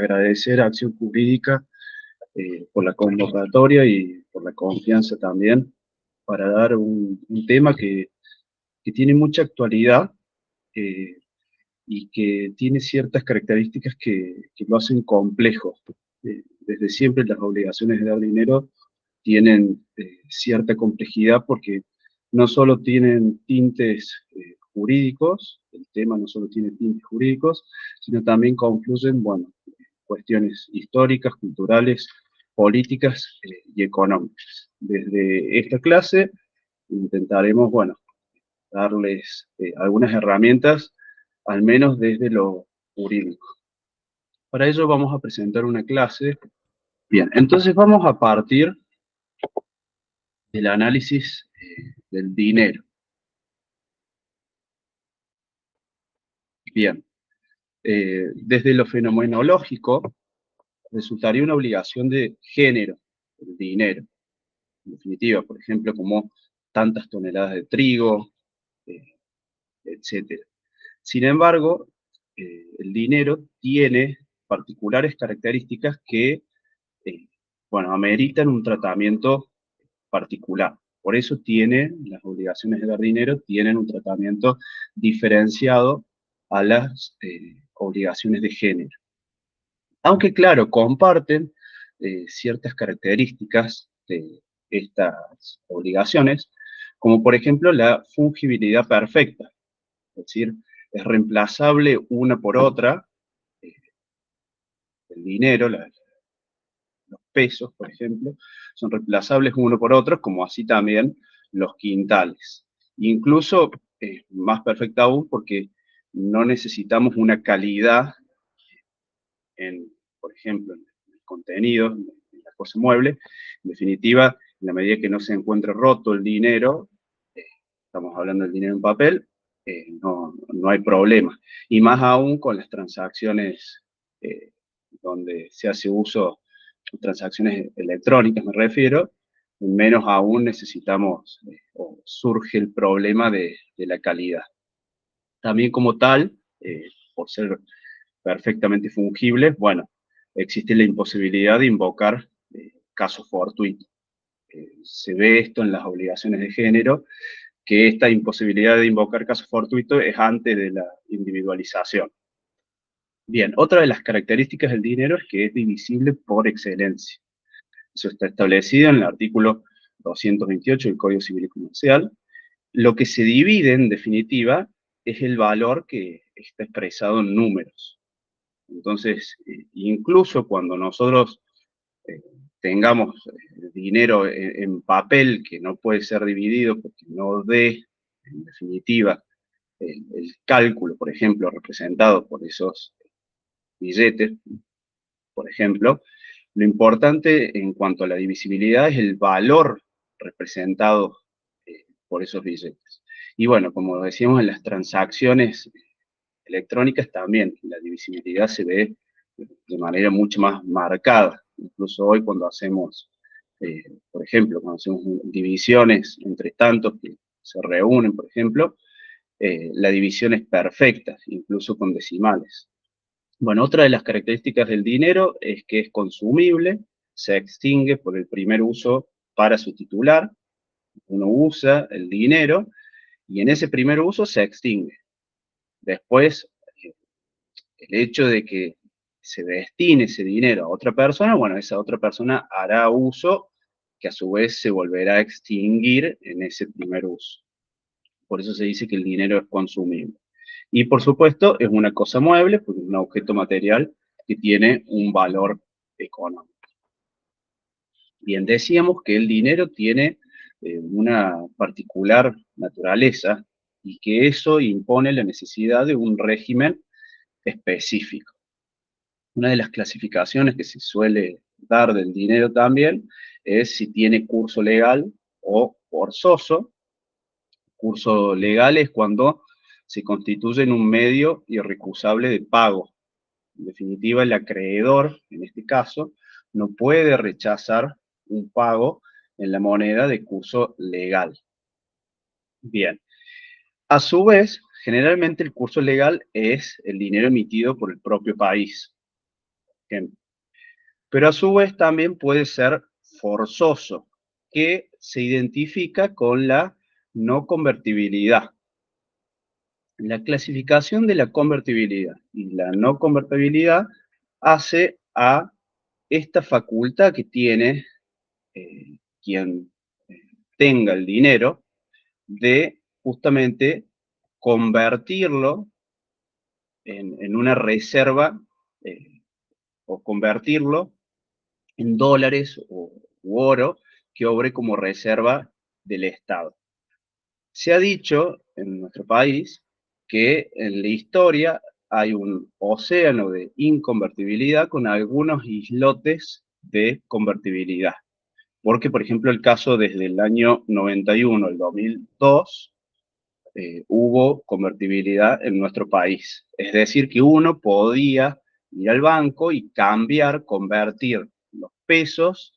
agradecer a Acción Jurídica por la convocatoria y por la confianza también para dar un tema que tiene mucha actualidad eh, y que tiene ciertas características que lo hacen complejo. Desde siempre las obligaciones de dar dinero tienen cierta complejidad porque no solo tienen tintes jurídicos, el tema no solo tiene tintes jurídicos, sino también confluyen, bueno, cuestiones históricas, culturales, políticas y económicas. Desde esta clase intentaremos, bueno, darles algunas herramientas, al menos desde lo jurídico. Para ello vamos a presentar una clase. Bien, entonces vamos a partir del análisis del dinero. Bien, desde lo fenomenológico resultaría una obligación de género, el dinero. En definitiva, por ejemplo, como tantas toneladas de trigo, eh, etc. Sin embargo, el dinero tiene particulares características que, bueno, ameritan un tratamiento particular. Por eso las obligaciones de dar dinero tienen un tratamiento diferenciado a las obligaciones de género. Aunque claro, comparten ciertas características de estas obligaciones, como por ejemplo la fungibilidad perfecta, es decir, es reemplazable una por otra, eh, el dinero, los pesos, por ejemplo, son reemplazables uno por otro, como así también los quintales. Incluso más perfecta aún porque no necesitamos una calidad por ejemplo, en el contenido, en la cosa mueble. En definitiva, en la medida que no se encuentre roto el dinero, estamos hablando del dinero en papel, no hay problema. Y más aún con las transacciones donde se hace uso de transacciones electrónicas, me refiero, menos aún necesitamos o surge el problema de la calidad. También como tal, por ser perfectamente fungibles, bueno, existe la imposibilidad de invocar casos fortuitos. Se ve esto en las obligaciones de género, que esta imposibilidad de invocar casos fortuitos es antes de la individualización. Bien, otra de las características del dinero es que es divisible por excelencia. Eso está establecido en el artículo 228 del Código Civil y Comercial. Lo que se divide, en definitiva, es el valor que está expresado en números. Entonces, incluso cuando nosotros eh, tengamos dinero en papel que no puede ser dividido porque no dé, en definitiva, el cálculo, por ejemplo, representado por esos billetes, por ejemplo, lo importante en cuanto a la divisibilidad es el valor representado por esos billetes. Y bueno, como decíamos en las transacciones electrónicas también, la divisibilidad se ve de manera mucho más marcada. Incluso hoy cuando hacemos, por ejemplo, cuando hacemos divisiones entre tantos que se reúnen, por ejemplo, la división es perfecta, incluso con decimales. Bueno, otra de las características del dinero es que es consumible, se extingue por el primer uso para su titular. Uno usa el dinero y en ese primer uso se extingue. Después, el hecho de que se destine ese dinero a otra persona, bueno, esa otra persona hará uso que a su vez se volverá a extinguir en ese primer uso. Por eso se dice que el dinero es consumible. Y por supuesto es una cosa mueble, porque es un objeto material que tiene un valor económico. Bien, decíamos que el dinero tiene una particular naturaleza y que eso impone la necesidad de un régimen específico. Una de las clasificaciones que se suele dar del dinero también es si tiene curso legal o forzoso. Curso legal es cuando se constituye en un medio irrecusable de pago. En definitiva, el acreedor, en este caso, no puede rechazar un pago en la moneda de curso legal. Bien. A su vez, generalmente el curso legal es el dinero emitido por el propio país. ejemplo. Pero a su vez también puede ser forzoso, que se identifica con la no convertibilidad. La clasificación de la convertibilidad y la no convertibilidad hace a esta facultad que tiene quien tenga el dinero de justamente convertirlo en una reserva o convertirlo en dólares u oro que obre como reserva del Estado. Se ha dicho en nuestro país que en la historia hay un océano de inconvertibilidad con algunos islotes de convertibilidad. Porque, por ejemplo, el caso desde el año 91 al 2002, hubo convertibilidad en nuestro país. Es decir, que uno podía ir al banco y cambiar, convertir los pesos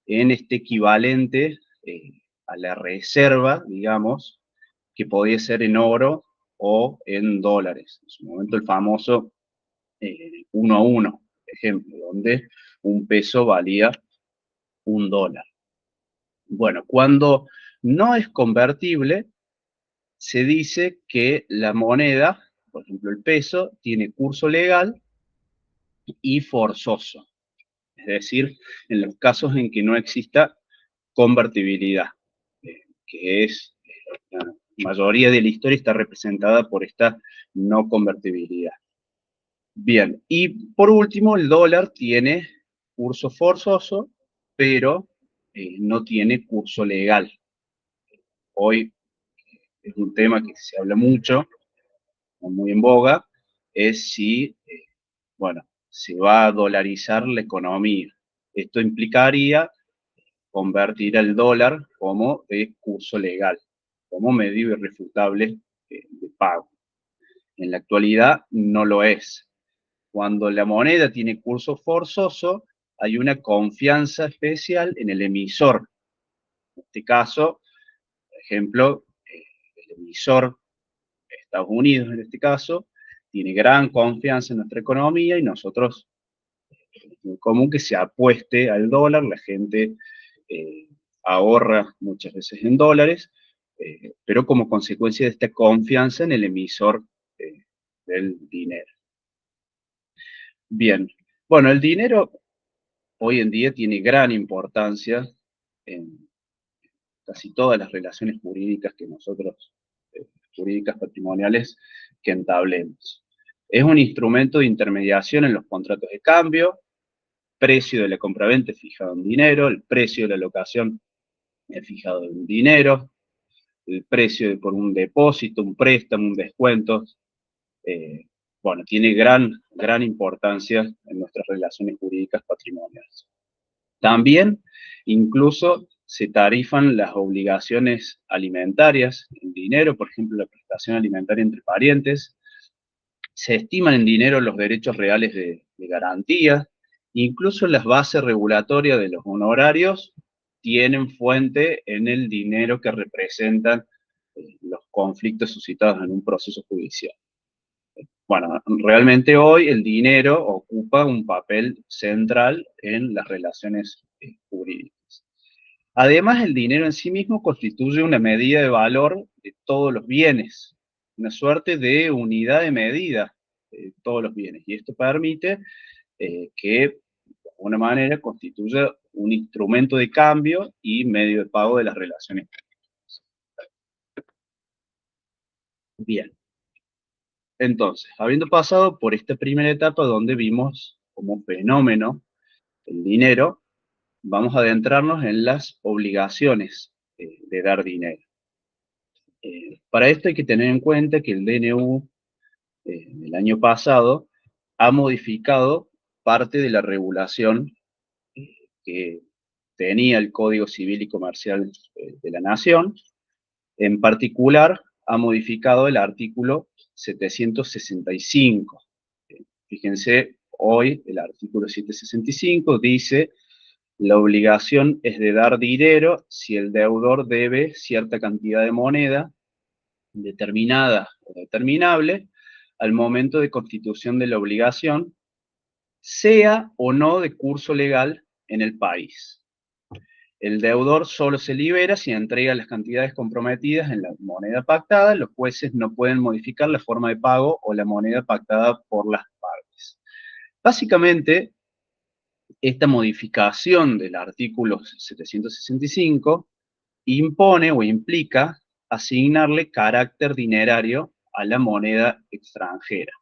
en este equivalente a la reserva, digamos, que podía ser en oro o en dólares. En su momento el famoso 1 a 1, ejemplo, donde un peso valía $1. Bueno, cuando no es convertible, se dice que la moneda, por ejemplo el peso, tiene curso legal y forzoso. Es decir, en los casos en que no exista convertibilidad, que es la mayoría de la historia está representada por esta no convertibilidad. Bien, y por último, el dólar tiene curso forzoso, pero no tiene curso legal. Hoy es un tema que se habla mucho, muy en boga, es si, bueno, se va a dolarizar la economía. Esto implicaría convertir el dólar como de curso legal, como medio irrefutable de pago. En la actualidad no lo es. Cuando la moneda tiene curso forzoso, hay una confianza especial en el emisor. En este caso, por ejemplo, el emisor Estados Unidos en este caso, tiene gran confianza en nuestra economía y nosotros, es muy común que se apueste al dólar, la gente ahorra muchas veces en dólares, pero como consecuencia de esta confianza en el emisor del dinero. Bien, bueno, el dinero hoy en día tiene gran importancia en casi todas las relaciones jurídicas que nosotros, jurídicas patrimoniales, que entablemos. Es un instrumento de intermediación en los contratos de cambio, precio de la compraventa es fijado en dinero, el precio de la locación es fijado en dinero, el precio por un depósito, un préstamo, un descuento, bueno, tiene gran importancia en nuestras relaciones jurídicas patrimoniales. También, incluso, se tarifan las obligaciones alimentarias en dinero, por ejemplo, la prestación alimentaria entre parientes. Se estiman en dinero los derechos reales de garantía. Incluso las bases regulatorias de los honorarios tienen fuente en el dinero que representan los conflictos suscitados en un proceso judicial. Bueno, realmente hoy el dinero ocupa un papel central en las relaciones jurídicas. Además, el dinero en sí mismo constituye una medida de valor de todos los bienes, una suerte de unidad de medida de todos los bienes. Y esto permite que, de alguna manera, constituya un instrumento de cambio y medio de pago de las relaciones públicas. Bien. Entonces, habiendo pasado por esta primera etapa donde vimos como fenómeno el dinero, vamos a adentrarnos en las obligaciones de dar dinero. Para esto hay que tener en cuenta que el DNU del año pasado ha modificado parte de la regulación que tenía el Código Civil y Comercial de la Nación. En particular, ha modificado el artículo 765. Fíjense, hoy el artículo 765 dice: la obligación es de dar dinero si el deudor debe cierta cantidad de moneda determinada o determinable al momento de constitución de la obligación, sea o no de curso legal en el país. El deudor solo se libera si entrega las cantidades comprometidas en la moneda pactada. Los jueces no pueden modificar la forma de pago o la moneda pactada por las partes. Básicamente, esta modificación del artículo 765 impone o implica asignarle carácter dinerario a la moneda extranjera.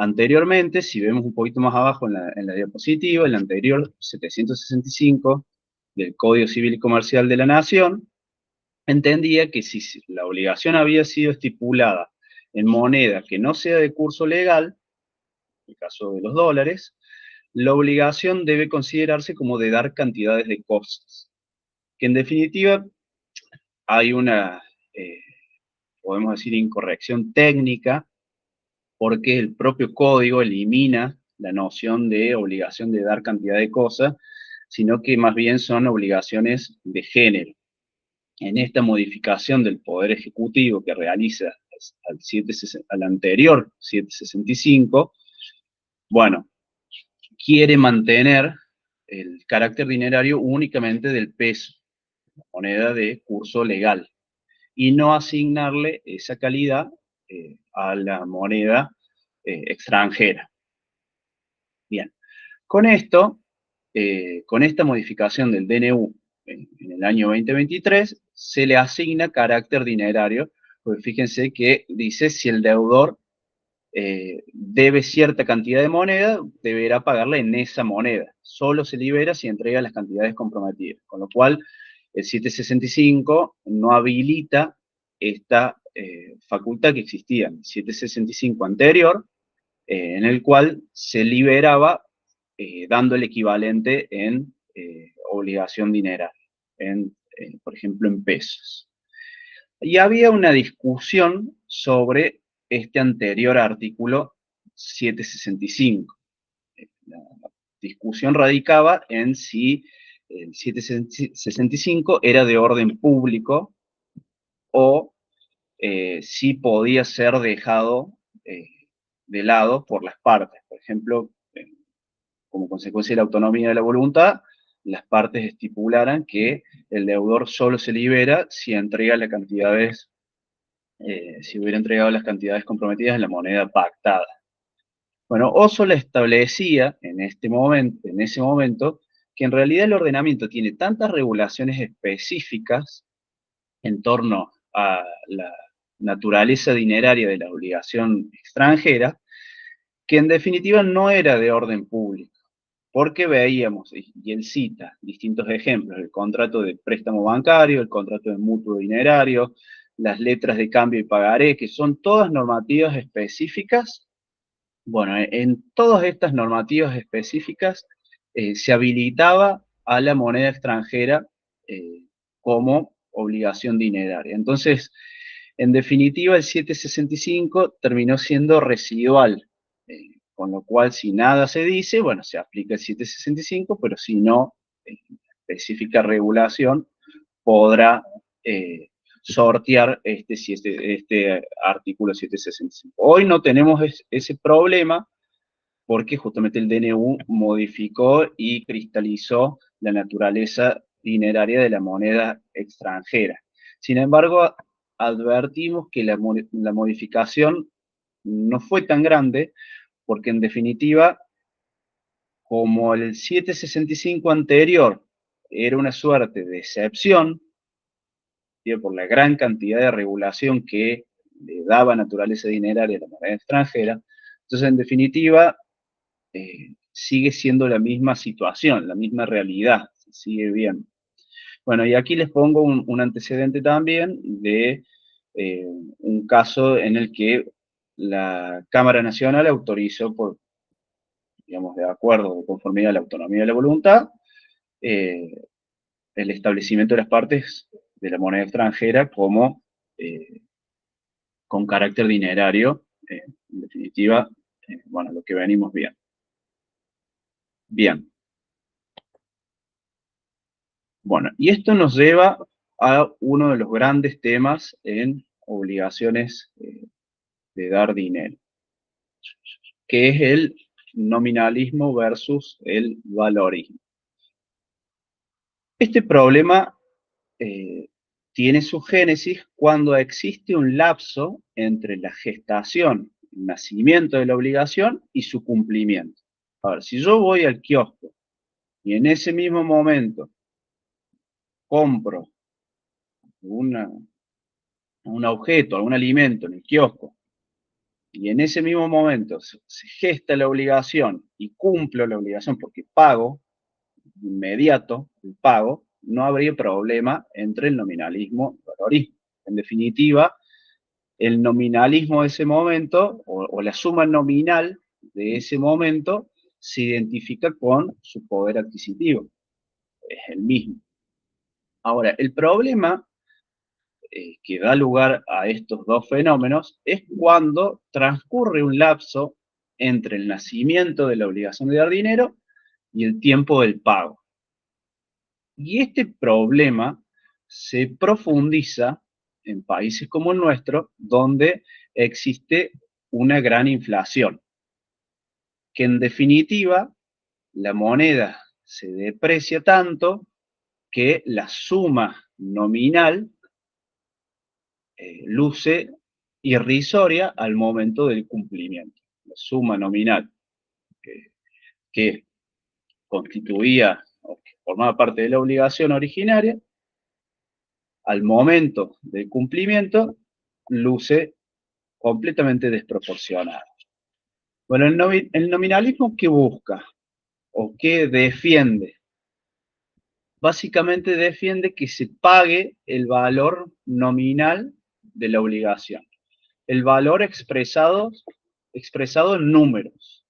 Anteriormente, si vemos un poquito más abajo en la diapositiva, el anterior 765 del Código Civil y Comercial de la Nación, entendía que si la obligación había sido estipulada en moneda que no sea de curso legal, en el caso de los dólares, la obligación debe considerarse como de dar cantidades de cosas, que en definitiva hay una, podemos decir, incorrección técnica, porque el propio código elimina la noción de obligación de dar cantidad de cosas, sino que más bien son obligaciones de género. En esta modificación del Poder Ejecutivo que realiza al anterior 765, bueno, quiere mantener el carácter dinerario únicamente del peso, moneda de curso legal, y no asignarle esa calidad a la moneda extranjera. Bien, con esto, con esta modificación del DNU en el año 2023, se le asigna carácter dinerario, porque fíjense que dice si el deudor debe cierta cantidad de moneda, deberá pagarla en esa moneda. Solo se libera si entrega las cantidades comprometidas, con lo cual el 765 no habilita esta facultad que existía en el 765 anterior, en el cual se liberaba dando el equivalente en obligación dineraria, por ejemplo, en pesos. Y había una discusión sobre este anterior artículo 765. La discusión radicaba en si el 765 era de orden público o si podía ser dejado de lado por las partes. Por ejemplo, como consecuencia de la autonomía de la voluntad, las partes estipularan que el deudor solo se libera si entrega las cantidades, si hubiera entregado las cantidades comprometidas en la moneda pactada. Bueno, Ossola establecía en ese momento, que en realidad el ordenamiento tiene tantas regulaciones específicas en torno a la naturaleza dineraria de la obligación extranjera, que en definitiva no era de orden público, porque veíamos, y él cita distintos ejemplos, el contrato de préstamo bancario, el contrato de mutuo dinerario, las letras de cambio y pagaré, que son todas normativas específicas. Bueno, en todas estas normativas específicas se habilitaba a la moneda extranjera como obligación dineraria. Entonces, en definitiva, el 765 terminó siendo residual, con lo cual si nada se dice, bueno, se aplica el 765, pero si no, específica regulación podrá sortear este artículo 765. Hoy no tenemos ese problema porque justamente el DNU modificó y cristalizó la naturaleza dineraria de la moneda extranjera. Sin embargo, advertimos que la modificación no fue tan grande porque en definitiva, como el 765 anterior era una suerte de excepción, por la gran cantidad de regulación que le daba naturaleza dineraria a la moneda extranjera, entonces en definitiva sigue siendo la misma situación, la misma realidad, se sigue viendo. Bueno, y aquí les pongo un antecedente también de un caso en el que la Cámara Nacional autorizó por, digamos, de acuerdo, de conformidad a la autonomía de la voluntad, el establecimiento de las partes de la moneda extranjera como con carácter dinerario, en definitiva, bueno, lo que venimos viendo. Bien. Bueno, y esto nos lleva a uno de los grandes temas en obligaciones de dar dinero, que es el nominalismo versus el valorismo. Este problema tiene su génesis cuando existe un lapso entre la gestación, el nacimiento de la obligación y su cumplimiento. A ver, si yo voy al kiosco y en ese mismo momento compro un objeto, algún alimento en el kiosco, y en ese mismo momento se gesta la obligación y cumplo la obligación porque pago, inmediato el pago, no habría problema entre el nominalismo y el valorismo. En definitiva, el nominalismo de ese momento, o la suma nominal de ese momento, se identifica con su poder adquisitivo. Es el mismo. Ahora, el problema que da lugar a estos dos fenómenos es cuando transcurre un lapso entre el nacimiento de la obligación de dar dinero y el tiempo del pago. Y este problema se profundiza en países como el nuestro, donde existe una gran inflación, que en definitiva la moneda se deprecia tanto que la suma nominal luce irrisoria al momento del cumplimiento. La suma nominal que constituía o que formaba parte de la obligación originaria, al momento del cumplimiento, luce completamente desproporcionada. Bueno, el nominalismo, ¿qué busca o qué defiende? Básicamente defiende que se pague el valor nominal de la obligación, el valor expresado en números.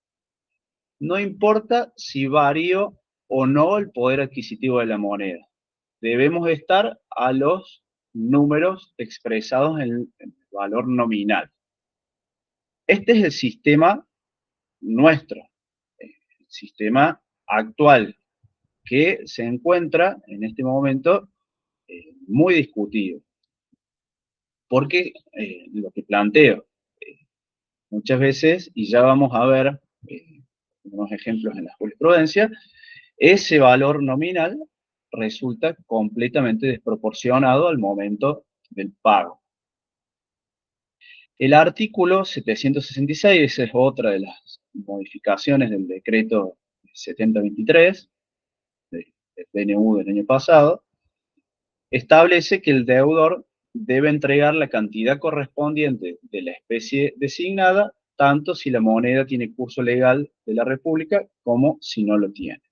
No importa si varío o no el poder adquisitivo de la moneda. Debemos estar a los números expresados en el valor nominal. Este es el sistema nuestro, el sistema actual, que se encuentra en este momento muy discutido. Porque lo que planteo muchas veces, y ya vamos a ver unos ejemplos en la jurisprudencia, ese valor nominal resulta completamente desproporcionado al momento del pago. El artículo 766, esa es otra de las modificaciones del decreto 7023, del DNU del año pasado, establece que el deudor debe entregar la cantidad correspondiente de la especie designada, tanto si la moneda tiene curso legal de la República como si no lo tiene.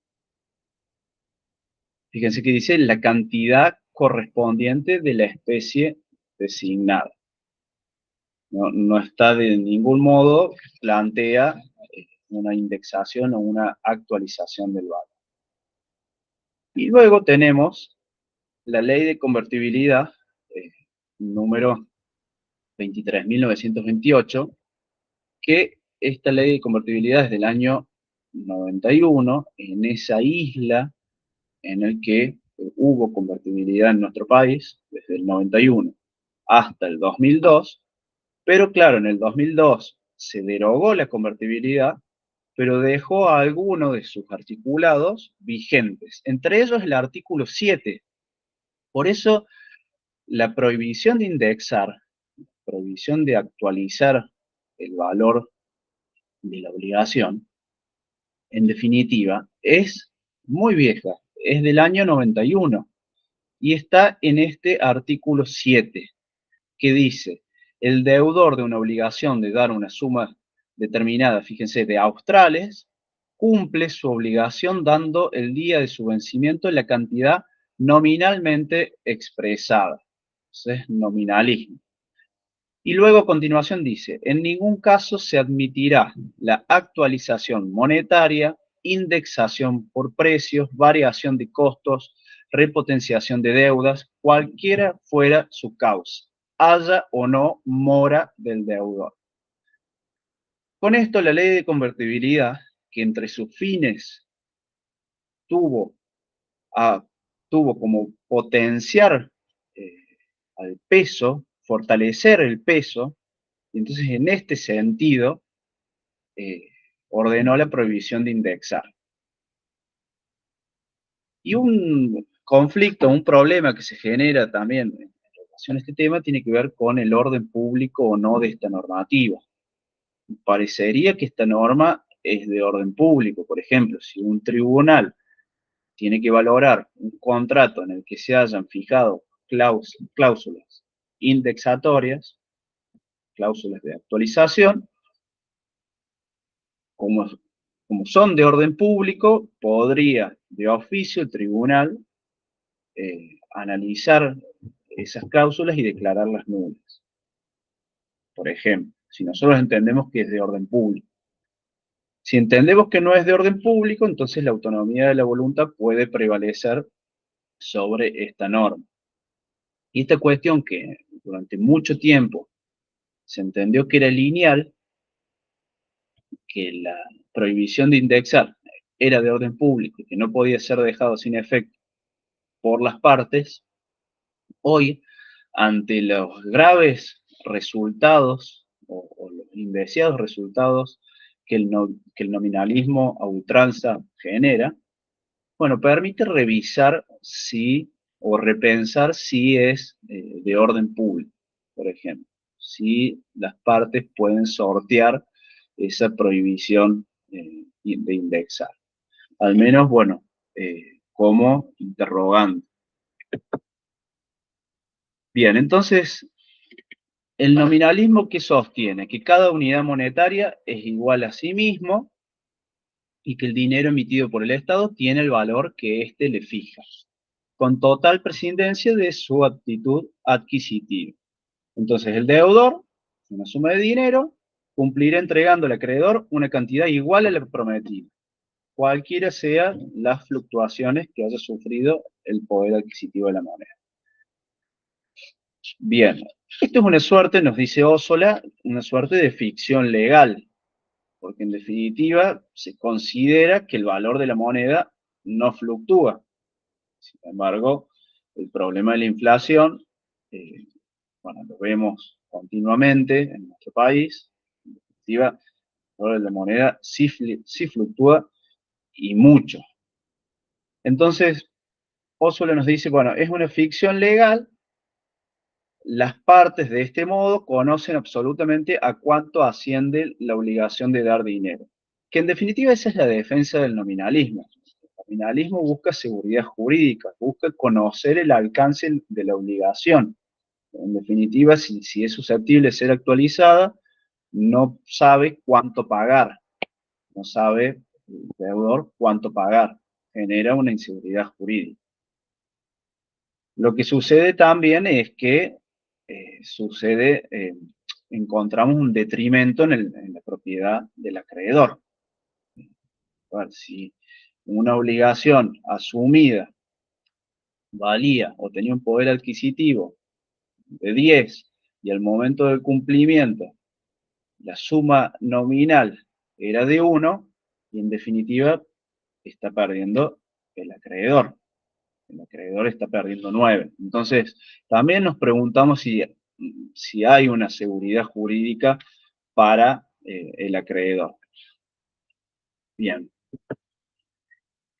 Fíjense que dice la cantidad correspondiente de la especie designada. No está de ningún modo, plantea una indexación o una actualización del valor. Y luego tenemos la ley de convertibilidad, número 23.928, que esta ley de convertibilidad es del año 91, en esa isla en el que hubo convertibilidad en nuestro país, desde el 91 hasta el 2002, pero claro, en el 2002 se derogó la convertibilidad, pero dejó a algunos de sus articulados vigentes, entre ellos el artículo 7. Por eso, la prohibición de indexar, prohibición de actualizar el valor de la obligación, en definitiva, es muy vieja, es del año 91 y está en este artículo 7, que dice, el deudor de una obligación de dar una suma determinada, fíjense, de australes, cumple su obligación dando el día de su vencimiento la cantidad nominalmente expresada. Entonces, nominalismo. Y luego a continuación dice, en ningún caso se admitirá la actualización monetaria, indexación por precios, variación de costos, repotenciación de deudas, cualquiera fuera su causa, haya o no mora del deudor. Con esto la ley de convertibilidad, que entre sus fines tuvo como potenciar al peso, fortalecer el peso, y entonces en este sentido ordenó la prohibición de indexar. Y un conflicto, un problema que se genera también en relación a este tema tiene que ver con el orden público o no de esta normativa. Parecería que esta norma es de orden público. Por ejemplo, si un tribunal tiene que valorar un contrato en el que se hayan fijado cláusulas indexatorias, cláusulas de actualización, como, como son de orden público, podría de oficio el tribunal analizar esas cláusulas y declararlas nulas. Por ejemplo, si nosotros entendemos que es de orden público. Si entendemos que no es de orden público, entonces la autonomía de la voluntad puede prevalecer sobre esta norma. Y esta cuestión que durante mucho tiempo se entendió que era lineal, que la prohibición de indexar era de orden público y que no podía ser dejado sin efecto por las partes, hoy, ante los graves resultados o los indeseados resultados que el nominalismo a ultranza genera, bueno, permite revisar si o repensar si es de orden público, por ejemplo, si las partes pueden sortear esa prohibición de indexar. Al menos, bueno, como interrogante. Bien, entonces, el nominalismo que sostiene que cada unidad monetaria es igual a sí mismo y que el dinero emitido por el Estado tiene el valor que éste le fija, con total prescindencia de su aptitud adquisitiva. Entonces, el deudor, una suma de dinero, cumplirá entregando al acreedor una cantidad igual a la prometida, cualquiera sean las fluctuaciones que haya sufrido el poder adquisitivo de la moneda. Bien, esto es una suerte, nos dice Ossola, una suerte de ficción legal, porque en definitiva se considera que el valor de la moneda no fluctúa. Sin embargo, el problema de la inflación, bueno, lo vemos continuamente en nuestro país. En definitiva, el valor de la moneda sí fluctúa y mucho. Entonces, Ossola nos dice, bueno, es una ficción legal. Las partes de este modo conocen absolutamente a cuánto asciende la obligación de dar dinero. Que en definitiva esa es la defensa del nominalismo. El nominalismo busca seguridad jurídica, busca conocer el alcance de la obligación. En definitiva, si es susceptible de ser actualizada, no sabe cuánto pagar, no sabe el deudor cuánto pagar. Genera una inseguridad jurídica. Lo que sucede también es que encontramos un detrimento en la propiedad del acreedor. Ver, si una obligación asumida valía o tenía un poder adquisitivo de 10 y al momento del cumplimiento la suma nominal era de 1, y en definitiva está perdiendo el acreedor. El acreedor está perdiendo 9. Entonces, también nos preguntamos si hay una seguridad jurídica para el acreedor. Bien.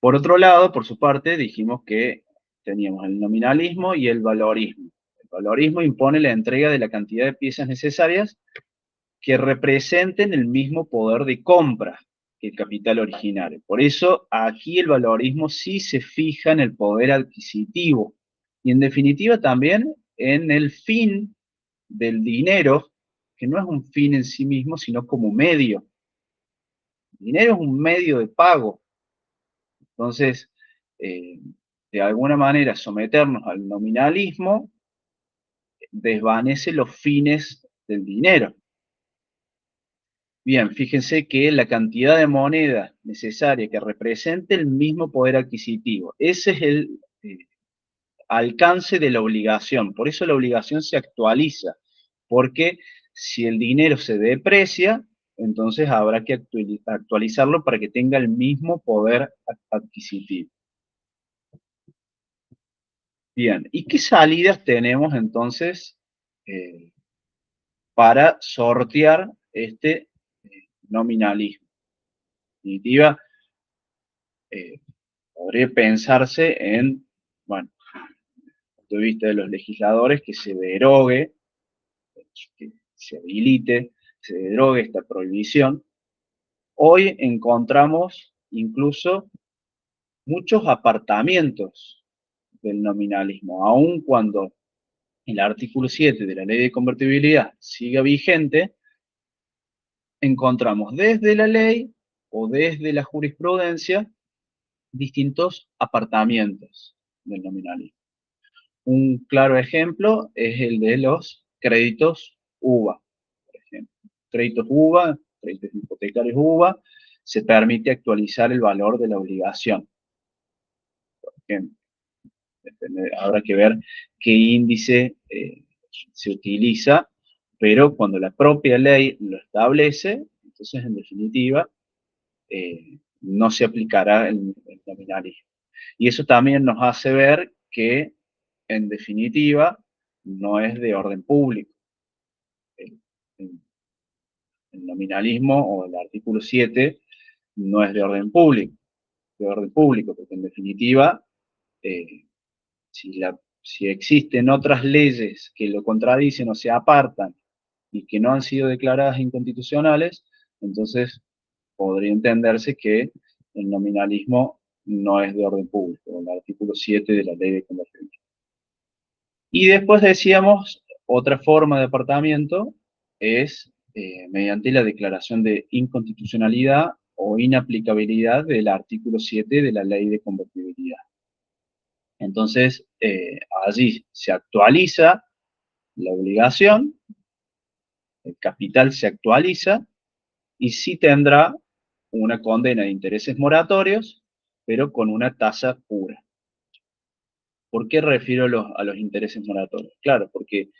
Por otro lado, por su parte, dijimos que teníamos el nominalismo y el valorismo. El valorismo impone la entrega de la cantidad de piezas necesarias que representen el mismo poder de compra que el capital originario. Por eso, aquí el valorismo sí se fija en el poder adquisitivo y, en definitiva, también en el fin del dinero, que no es un fin en sí mismo, sino como medio. El dinero es un medio de pago. Entonces, de alguna manera, someternos al nominalismo desvanece los fines del dinero. Bien, fíjense que la cantidad de moneda necesaria que represente el mismo poder adquisitivo, ese es el alcance de la obligación. Por eso la obligación se actualiza, porque si el dinero se deprecia, entonces habrá que actualizarlo para que tenga el mismo poder adquisitivo. Bien, ¿y qué salidas tenemos entonces para sortear este nominalismo? definitiva, podría pensarse en, bueno, desde el punto de vista de los legisladores, que se derogue, que se habilite, se derogue esta prohibición. Hoy encontramos incluso muchos apartamientos del nominalismo, aun cuando el artículo 7 de la ley de convertibilidad siga vigente, encontramos desde la ley o desde la jurisprudencia distintos apartamientos del nominalismo. Un claro ejemplo es el de los créditos UVA, por ejemplo. Créditos UVA, créditos hipotecarios UVA, se permite actualizar el valor de la obligación. Por ejemplo, habrá que ver qué índice se utiliza, pero cuando la propia ley lo establece, entonces en definitiva no se aplicará el nominalismo. Y eso también nos hace ver que, en definitiva, no es de orden público. El, el nominalismo o el artículo 7 no es de orden público, porque en definitiva, eh, si existen otras leyes que lo contradicen o se apartan y que no han sido declaradas inconstitucionales, entonces podría entenderse que el nominalismo no es de orden público, el artículo 7 de la ley de convertibilidad. Y después decíamos, otra forma de apartamiento es mediante la declaración de inconstitucionalidad o inaplicabilidad del artículo 7 de la ley de convertibilidad. Entonces, allí se actualiza la obligación, el capital se actualiza y sí tendrá una condena de intereses moratorios, pero con una tasa pura. ¿Por qué refiero a los intereses moratorios? Claro, porque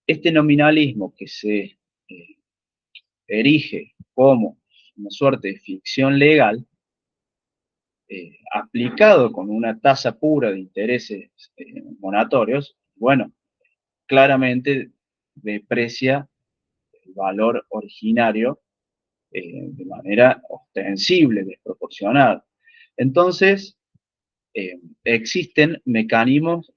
este nominalismo que se erige como una suerte de ficción legal, aplicado con una tasa pura de intereses moratorios, bueno, claramente deprecia el valor originario de manera ostensible, desproporcionada. Entonces, existen mecanismos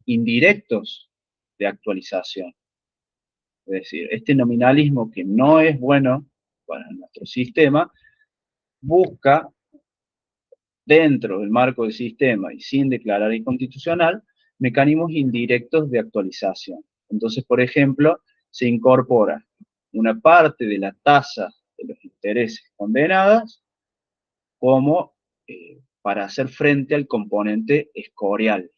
indirectos de actualización. Es decir, este nominalismo que no es bueno para nuestro sistema, busca, dentro del marco del sistema y sin declarar inconstitucional, mecanismos indirectos de actualización. Entonces, por ejemplo, se incorpora una parte de la tasa de los intereses condenadas como para hacer frente al componente escorial,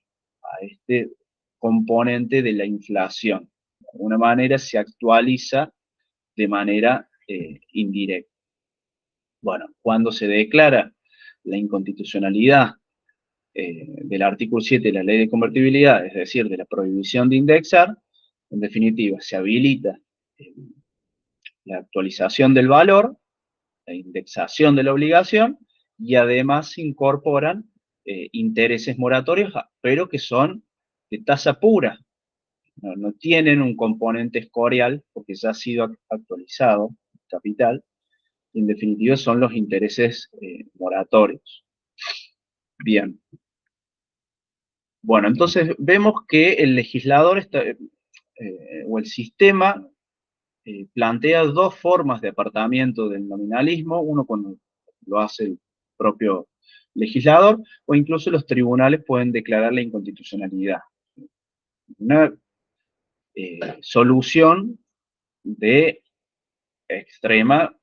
a este componente de la inflación. De alguna manera se actualiza de manera indirecta. Bueno, cuando se declara la inconstitucionalidad del artículo 7 de la ley de convertibilidad, es decir, de la prohibición de indexar, en definitiva, se habilita la actualización del valor, la indexación de la obligación, y además se incorporan intereses moratorios, pero que son de tasa pura, no tienen un componente escorial, porque ya ha sido actualizado el capital, y en definitiva son los intereses moratorios. Bien. Bueno, entonces vemos que el legislador o el sistema plantea dos formas de apartamiento del nominalismo, uno cuando lo hace el propio legislador, o incluso los tribunales pueden declarar la inconstitucionalidad. Una solución de extrema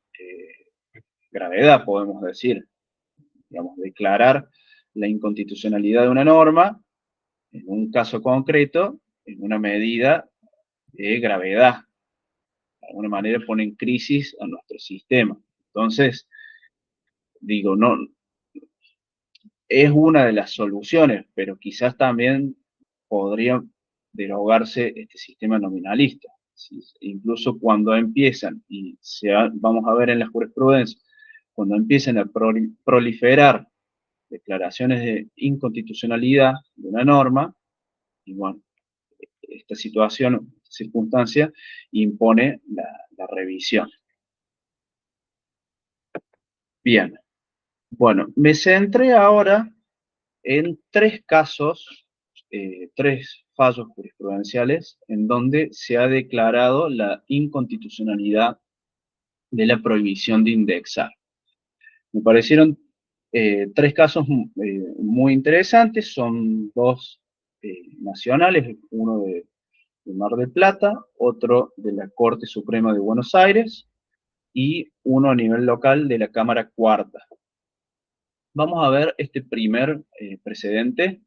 gravedad, podemos decir, digamos, declarar la inconstitucionalidad de una norma en un caso concreto, en una medida de gravedad. De alguna manera pone en crisis a nuestro sistema. Entonces, digo, no, es una de las soluciones, pero quizás también podría derogarse este sistema nominalista. Incluso cuando empiezan, y vamos a ver en la jurisprudencia, cuando empiezan a proliferar declaraciones de inconstitucionalidad de una norma, y bueno, esta situación, circunstancia, impone la revisión. Bien. Bueno, me centré ahora en tres casos, tres fallos jurisprudenciales en donde se ha declarado la inconstitucionalidad de la prohibición de indexar. Me parecieron tres casos muy interesantes, son dos nacionales, uno de Mar del Plata, otro de la Corte Suprema de Buenos Aires y uno a nivel local de la Cámara Cuarta. Vamos a ver este primer precedente,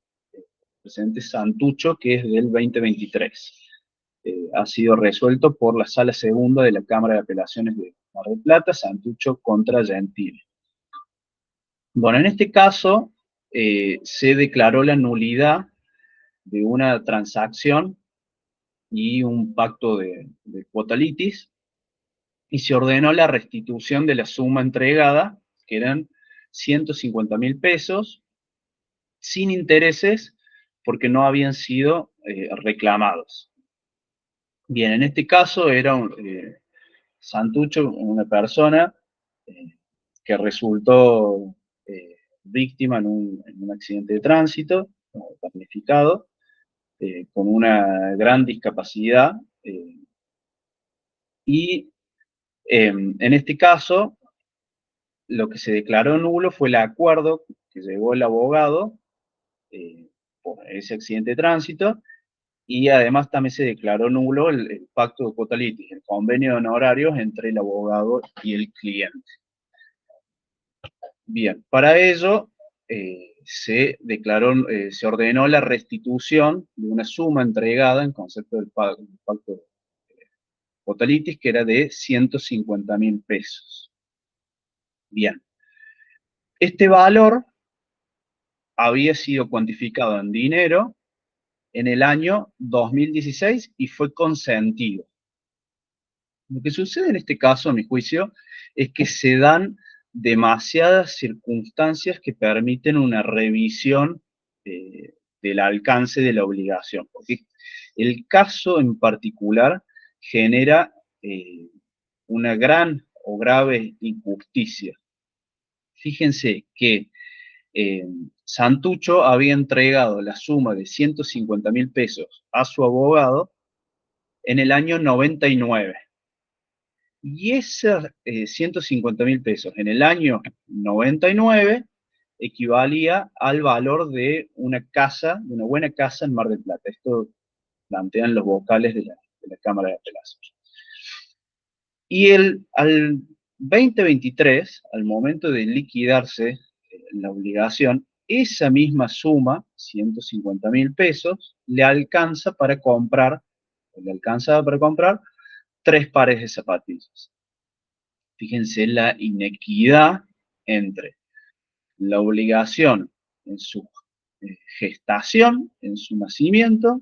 precedente Santucho, que es del 2023. Ha sido resuelto por la Sala Segunda de la Cámara de Apelaciones de Mar del Plata, Santucho contra Gentile. Bueno, en este caso se declaró la nulidad de una transacción y un pacto de cuota litis, y se ordenó la restitución de la suma entregada, que eran 150.000 pesos, sin intereses, porque no habían sido reclamados. Bien, en este caso era Santucho, una persona que resultó víctima en un accidente de tránsito, damnificado, con una gran discapacidad, y en este caso lo que se declaró nulo fue el acuerdo que llegó el abogado por ese accidente de tránsito, y además también se declaró nulo el pacto de cuota litis, el convenio de honorarios entre el abogado y el cliente. Bien, para ello se ordenó la restitución de una suma entregada en concepto del pacto de cuota litis, que era de 150.000 pesos. Bien, este valor había sido cuantificado en dinero en el año 2016 y fue consentido. Lo que sucede en este caso, a mi juicio, es que se dan demasiadas circunstancias que permiten una revisión del alcance de la obligación, porque el caso en particular genera una gran o grave injusticia. Fíjense que Santucho había entregado la suma de 150.000 pesos a su abogado en el año 99. Y esos 150.000 pesos en el año 99 equivalía al valor de una casa, de una buena casa en Mar del Plata. Esto plantean los vocales de la Cámara de Apelaciones. Y al 2023, al momento de liquidarse la obligación, esa misma suma, 150.000 pesos, le alcanzaba para comprar 3 pares de zapatillas. Fíjense la inequidad entre la obligación en su gestación, en su nacimiento,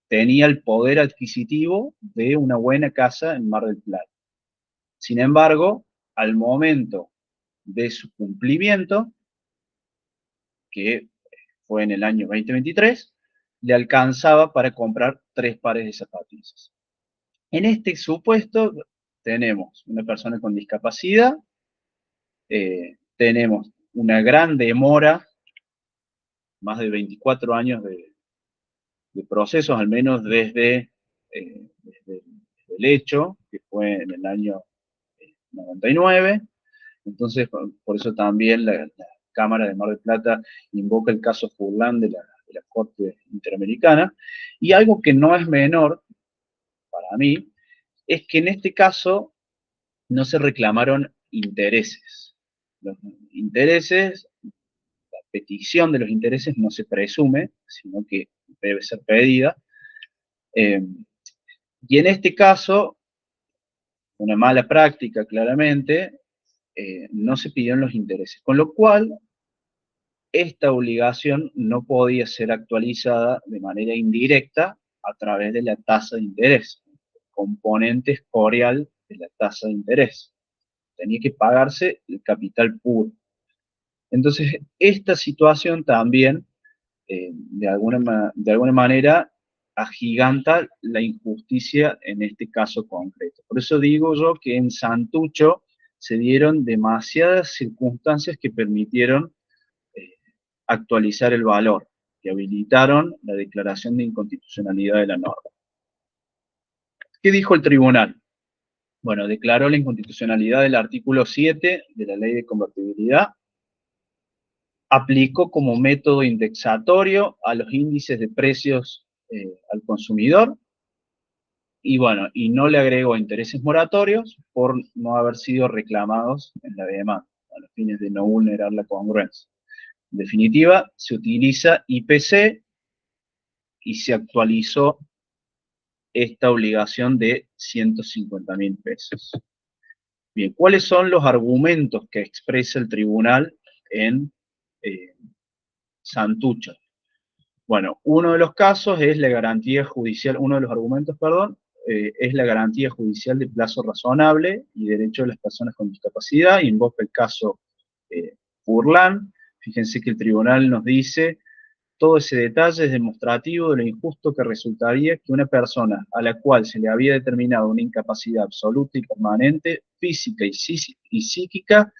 tenía el poder adquisitivo de una buena casa en Mar del Plata. Sin embargo, al momento de su cumplimiento, que fue en el año 2023, le alcanzaba para comprar 3 pares de zapatillas. En este supuesto tenemos una persona con discapacidad, tenemos una gran demora, más de 24 años de procesos, al menos desde el hecho, que fue en el año 99. Entonces, por eso también la Cámara de Mar del Plata invoca el caso Furlan de la Corte Interamericana. Y algo que no es menor, para mí, es que en este caso no se reclamaron intereses. Los intereses, la petición de los intereses no se presume, sino que debe ser pedida. Y en este caso, una mala práctica claramente, no se pidieron los intereses, con lo cual esta obligación no podía ser actualizada de manera indirecta a través de la tasa de interés, componente escorial de la tasa de interés. Tenía que pagarse el capital puro. Entonces, esta situación también, de alguna manera, agiganta la injusticia en este caso concreto. Por eso digo yo que en Santucho se dieron demasiadas circunstancias que permitieron actualizar el valor, que habilitaron la declaración de inconstitucionalidad de la norma. ¿Qué dijo el tribunal? Bueno, declaró la inconstitucionalidad del artículo 7 de la ley de convertibilidad, aplicó como método indexatorio a los índices de precios al consumidor, y bueno, y no le agregó intereses moratorios por no haber sido reclamados en la demanda, a los fines de no vulnerar la congruencia. En definitiva, se utiliza IPC y se actualizó esta obligación de 150.000 pesos. Bien, ¿cuáles son los argumentos que expresa el tribunal en Santucho? Bueno, uno de los casos es la garantía judicial, uno de los argumentos, perdón, es la garantía judicial de plazo razonable y derecho de las personas con discapacidad, y invoca el caso Furlan. Fíjense que el tribunal nos dice: todo ese detalle es demostrativo de lo injusto que resultaría que una persona a la cual se le había determinado una incapacidad absoluta y permanente, física y psíquica,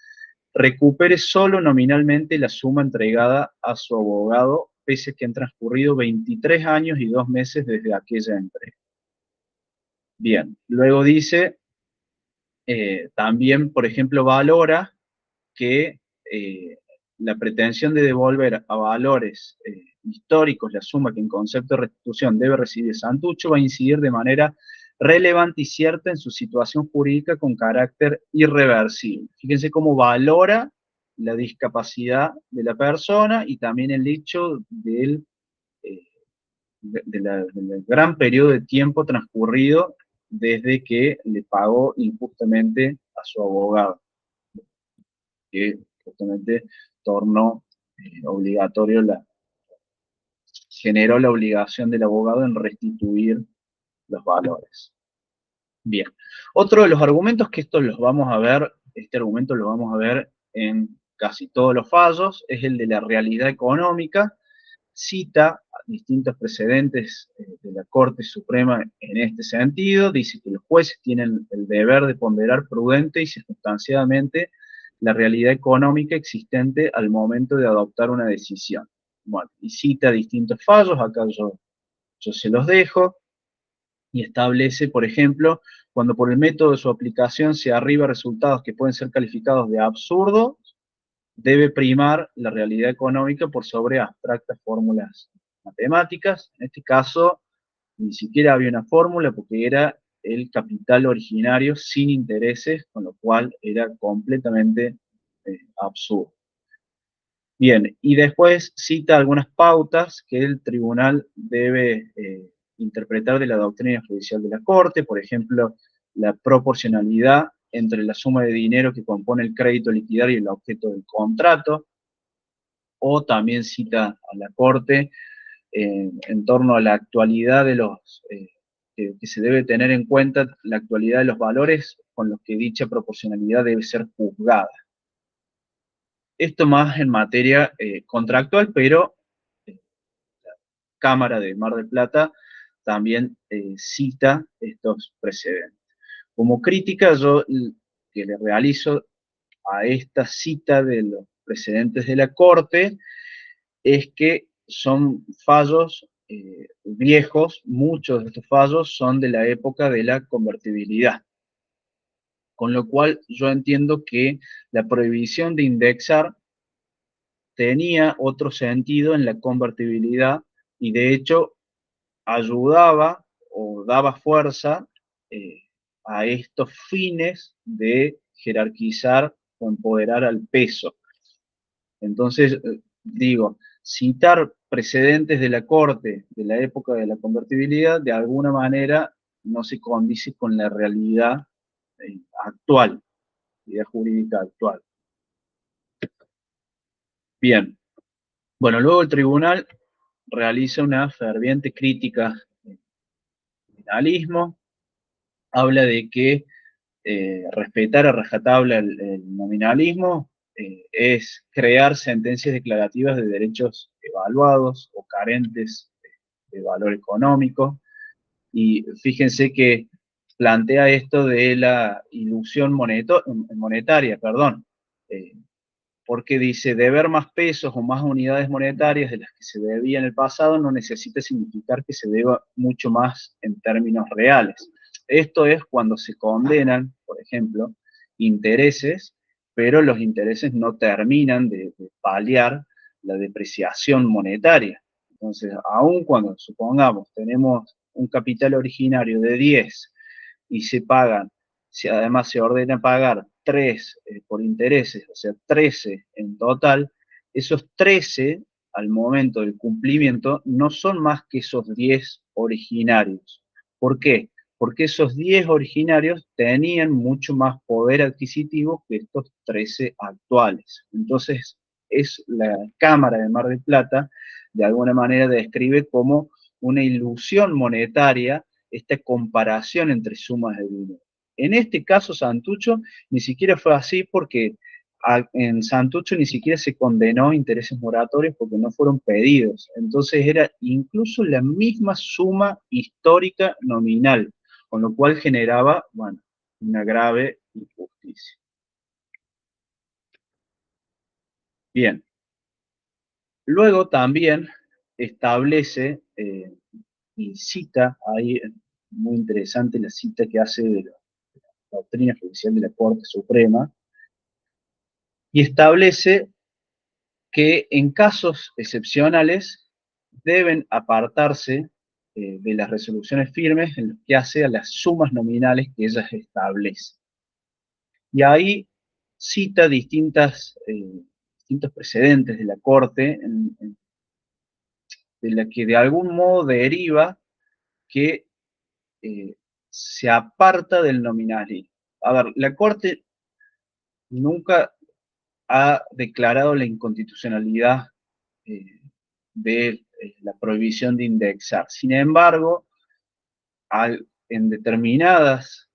recupere solo nominalmente la suma entregada a su abogado, pese a que han transcurrido 23 años y 2 meses desde aquella entrega. Bien, luego dice, también, por ejemplo, valora que la pretensión de devolver a valores históricos la suma que en concepto de restitución debe recibir Santucho va a incidir de manera relevante y cierta en su situación jurídica con carácter irreversible. Fíjense cómo valora la discapacidad de la persona y también el hecho del gran periodo de tiempo transcurrido desde que le pagó injustamente a su abogado, que justamente tornó obligatorio, generó la obligación del abogado en restituir los valores. Bien, otro de los argumentos, que estos los vamos a ver, este argumento lo vamos a ver en casi todos los fallos, es el de la realidad económica. Cita distintos precedentes de la Corte Suprema en este sentido, dice que los jueces tienen el deber de ponderar prudente y circunstanciadamente la realidad económica existente al momento de adoptar una decisión. Bueno, y cita distintos fallos, acá yo se los dejo, y establece, por ejemplo, cuando por el método de su aplicación se arriba a resultados que pueden ser calificados de absurdos, debe primar la realidad económica por sobre abstractas fórmulas matemáticas. En este caso, ni siquiera había una fórmula porque era el capital originario sin intereses, con lo cual era completamente absurdo. Bien, y después cita algunas pautas que el tribunal debe interpretar de la doctrina judicial de la Corte, por ejemplo, la proporcionalidad entre la suma de dinero que compone el crédito liquidario y el objeto del contrato, o también cita a la Corte en torno a la actualidad de los, que se debe tener en cuenta la actualidad de los valores con los que dicha proporcionalidad debe ser juzgada. Esto más en materia contractual, pero la Cámara de Mar del Plata también cita estos precedentes. Como crítica, yo que le realizo a esta cita de los precedentes de la Corte es que son fallos viejos, muchos de estos fallos son de la época de la convertibilidad. Con lo cual yo entiendo que la prohibición de indexar tenía otro sentido en la convertibilidad y de hecho ayudaba o daba fuerza a estos fines de jerarquizar o empoderar al peso. Entonces, digo, citar precedentes de la Corte de la época de la convertibilidad de alguna manera no se condice con la realidad actual, realidad jurídica actual. Bien, bueno, luego el tribunal realiza una ferviente crítica al nominalismo, habla de que respetar a rajatabla el nominalismo es crear sentencias declarativas de derechos evaluados o carentes de valor económico, y fíjense que plantea esto de la ilusión monetaria, perdón, porque dice, deber más pesos o más unidades monetarias de las que se debía en el pasado no necesita significar que se deba mucho más en términos reales. Esto es cuando se condenan, por ejemplo, intereses, pero los intereses no terminan de paliar la depreciación monetaria. Entonces, aun cuando, supongamos, tenemos un capital originario de 10 y se pagan, si además se ordena pagar 3 por intereses, o sea, 13 en total, esos 13 al momento del cumplimiento no son más que esos 10 originarios. ¿Por qué? Porque esos 10 originarios tenían mucho más poder adquisitivo que estos 13 actuales. Entonces, es la Cámara de Mar del Plata, de alguna manera describe como una ilusión monetaria esta comparación entre sumas de dinero. En este caso, Santucho ni siquiera fue así porque en Santucho ni siquiera se condenó intereses moratorios porque no fueron pedidos. Entonces era incluso la misma suma histórica nominal, con lo cual generaba, bueno, una grave injusticia. Bien. Luego también establece y cita, ahí muy interesante la cita que hace de la doctrina judicial de la Corte Suprema, y establece que en casos excepcionales deben apartarse de las resoluciones firmes en lo que hace a las sumas nominales que ellas establecen. Y ahí cita distintos precedentes de la Corte de la que de algún modo deriva que se aparta del nominalismo. A ver, la Corte nunca ha declarado la inconstitucionalidad de la prohibición de indexar. Sin embargo, en determinadas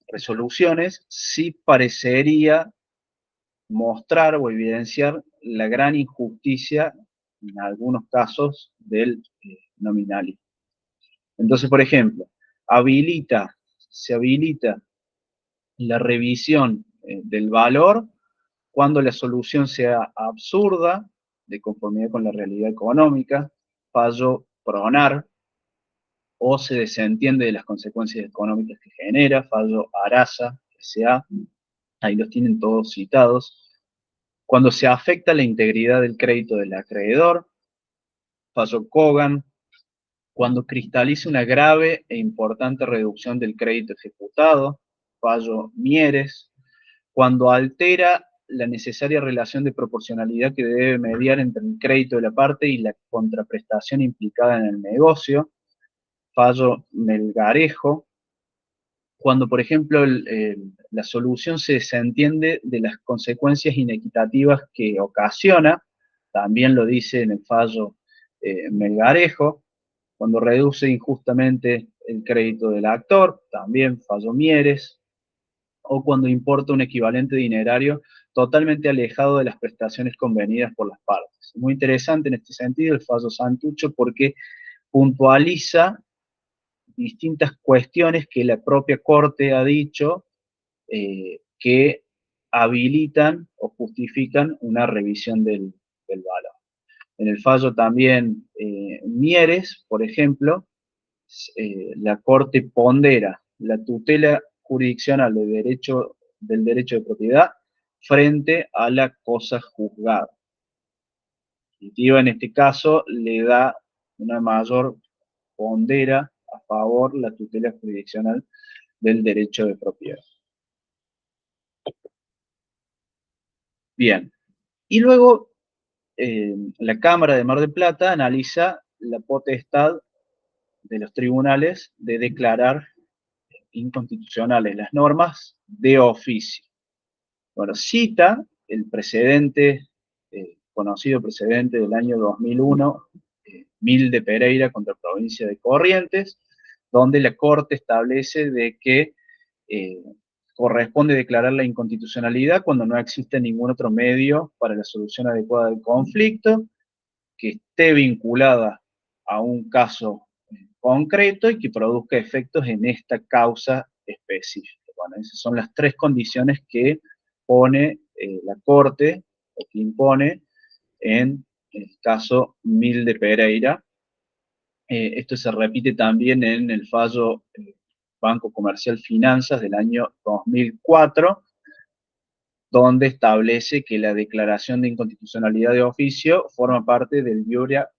resoluciones sí parecería mostrar o evidenciar la gran injusticia en algunos casos del nominalismo. Entonces, por ejemplo, se habilita la revisión del valor cuando la solución sea absurda, de conformidad con la realidad económica, fallo pronar, o se desentiende de las consecuencias económicas que genera, fallo Arasa, S.A., ahí los tienen todos citados, cuando se afecta la integridad del crédito del acreedor, fallo Kogan, cuando cristaliza una grave e importante reducción del crédito ejecutado, fallo Mieres, cuando altera la necesaria relación de proporcionalidad que debe mediar entre el crédito de la parte y la contraprestación implicada en el negocio, fallo Melgarejo, cuando, por ejemplo, la solución se desentiende de las consecuencias inequitativas que ocasiona, también lo dice en el fallo Melgarejo, cuando reduce injustamente el crédito del actor, también fallo Mieres, o cuando importa un equivalente dinerario totalmente alejado de las prestaciones convenidas por las partes. Muy interesante en este sentido el fallo Santucho porque puntualiza distintas cuestiones que la propia Corte ha dicho que habilitan o justifican una revisión del valor. En el fallo también Mieres, por ejemplo, la Corte pondera la tutela jurisdiccional del derecho de propiedad frente a la cosa juzgada. En este caso le da una mayor pondera a favor la tutela jurisdiccional del derecho de propiedad. Bien, y luego la Cámara de Mar del Plata analiza la potestad de los tribunales de declarar inconstitucionales las normas de oficio. Bueno, cita el precedente, conocido precedente del año 2001, Mil de Pereira contra provincia de Corrientes, donde la Corte establece de que corresponde declarar la inconstitucionalidad cuando no existe ningún otro medio para la solución adecuada del conflicto, que esté vinculada a un caso concreto y que produzca efectos en esta causa específica. Bueno, esas son las tres condiciones que pone la Corte, o que impone en el caso Mil de Pereira. Esto se repite también en el fallo Banco Comercial Finanzas del año 2004, donde establece que la declaración de inconstitucionalidad de oficio forma parte del iuria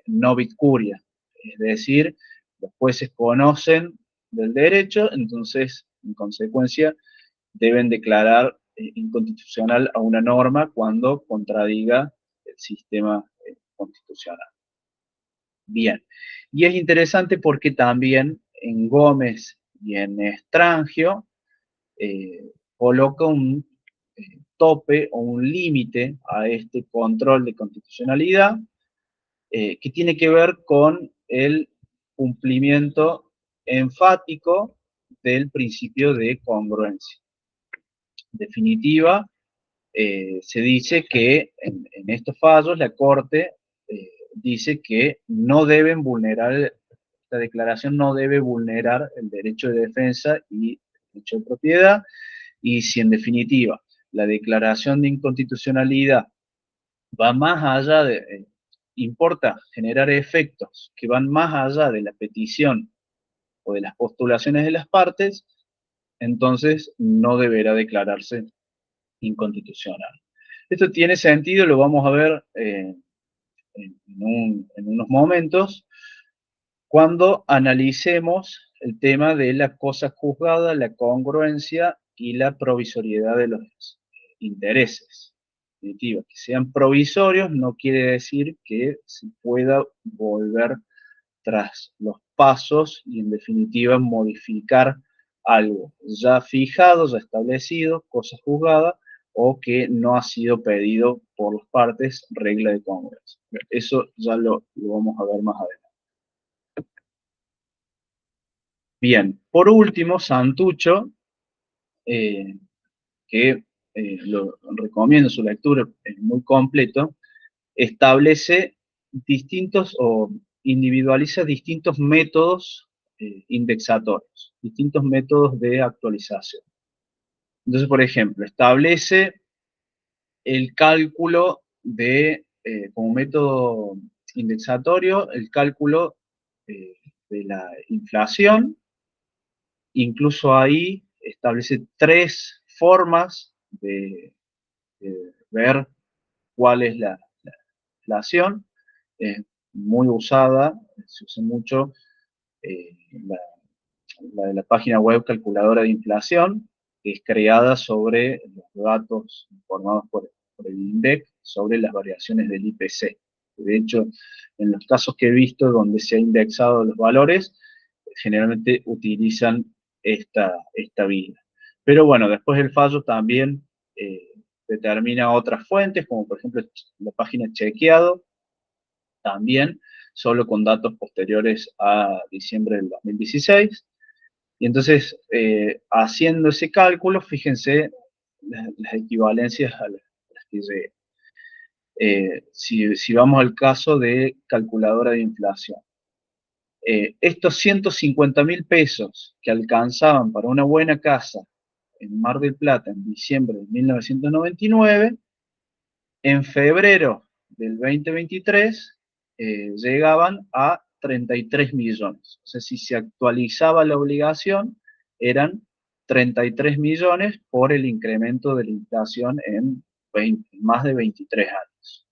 novit curia, es decir, los jueces conocen del derecho, entonces, en consecuencia, deben declarar inconstitucional a una norma cuando contradiga el sistema constitucional. Bien, y es interesante porque también en Gómez y en Estrangio coloca un tope o un límite a este control de constitucionalidad que tiene que ver con el cumplimiento enfático del principio de congruencia. En definitiva, se dice que en estos fallos la Corte dice que no deben vulnerar, esta declaración no debe vulnerar el derecho de defensa y el derecho de propiedad, y si en definitiva la declaración de inconstitucionalidad va más allá de, importa generar efectos que van más allá de la petición o de las postulaciones de las partes, entonces no deberá declararse inconstitucional. Esto tiene sentido, lo vamos a ver en unos momentos, cuando analicemos el tema de la cosa juzgada, la congruencia y la provisoriedad de los intereses. En definitiva, que sean provisorios no quiere decir que se pueda volver tras los pasos y en definitiva modificar algo ya fijado, ya establecido, cosa juzgada, o que no ha sido pedido por las partes, regla de congruencia. Eso ya lo vamos a ver más adelante. Bien, por último, Santucho, que lo recomiendo su lectura, es muy completo, establece distintos o individualiza distintos métodos indexatorios, distintos métodos de actualización. Entonces, por ejemplo, establece el cálculo de, como método indexatorio, el cálculo de la inflación. Incluso ahí establece tres formas de ver cuál es la inflación. Muy usada, se usa mucho la, la de la página web calculadora de inflación, que es creada sobre los datos informados por el INDEC sobre las variaciones del IPC. De hecho, en los casos que he visto donde se ha indexado los valores, generalmente utilizan esta vía. Pero bueno, después el fallo también determina otras fuentes, como por ejemplo la página chequeado, también, solo con datos posteriores a diciembre del 2016. Y entonces, haciendo ese cálculo, fíjense las equivalencias a las que llegué. Si vamos al caso de calculadora de inflación, estos 150.000 pesos que alcanzaban para una buena casa en Mar del Plata en diciembre de 1999, en febrero del 2023 llegaban a 33 millones. O sea, si se actualizaba la obligación, eran 33 millones por el incremento de la inflación en más de 23 años.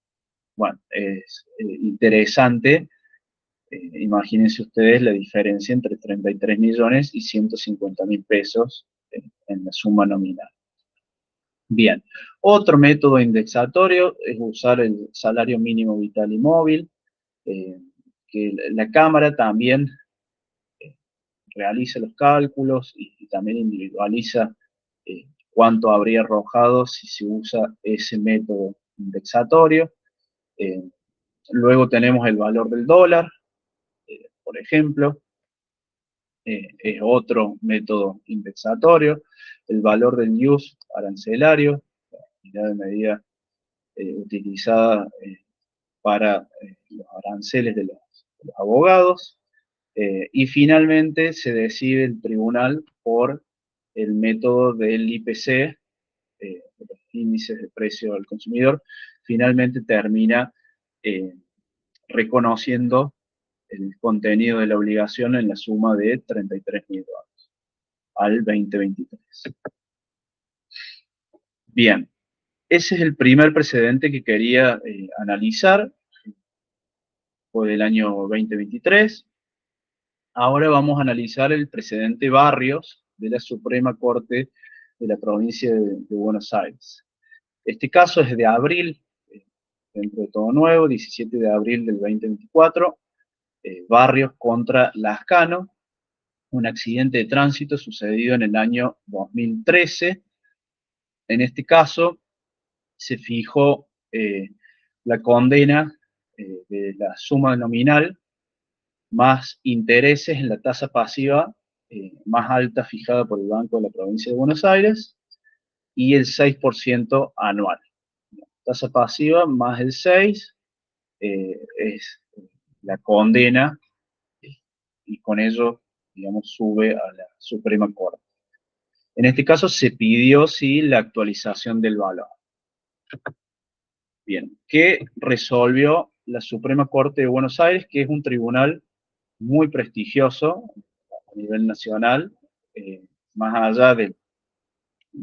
Bueno, es interesante. Imagínense ustedes la diferencia entre 33 millones y 150.000 pesos en la suma nominal. Bien, otro método indexatorio es usar el salario mínimo vital y móvil, que la Cámara también realiza los cálculos y también individualiza cuánto habría arrojado si se usa ese método indexatorio. Luego tenemos el valor del dólar, por ejemplo, es otro método indexatorio. El valor del IUS arancelario, la unidad de medida utilizada para los aranceles de los abogados. Y finalmente se decide el tribunal por el método del IPC, los índices de precio al consumidor, finalmente termina reconociendo el contenido de la obligación en la suma de $33.000 al 2023. Bien, ese es el primer precedente que quería analizar, fue del año 2023. Ahora vamos a analizar el precedente Barrios de la Suprema Corte de la provincia de Buenos Aires. Este caso es de abril, dentro de todo nuevo, 17 de abril del 2024, Barrios contra Lascano, un accidente de tránsito sucedido en el año 2013. En este caso se fijó la condena de la suma nominal más intereses en la tasa pasiva más alta fijada por el Banco de la Provincia de Buenos Aires y el 6% anual. Tasa pasiva más el 6 es la condena y con ello, digamos, sube a la Suprema Corte. En este caso se pidió, sí, la actualización del valor. Bien, ¿qué resolvió la Suprema Corte de Buenos Aires, que es un tribunal muy prestigioso a nivel nacional, más allá del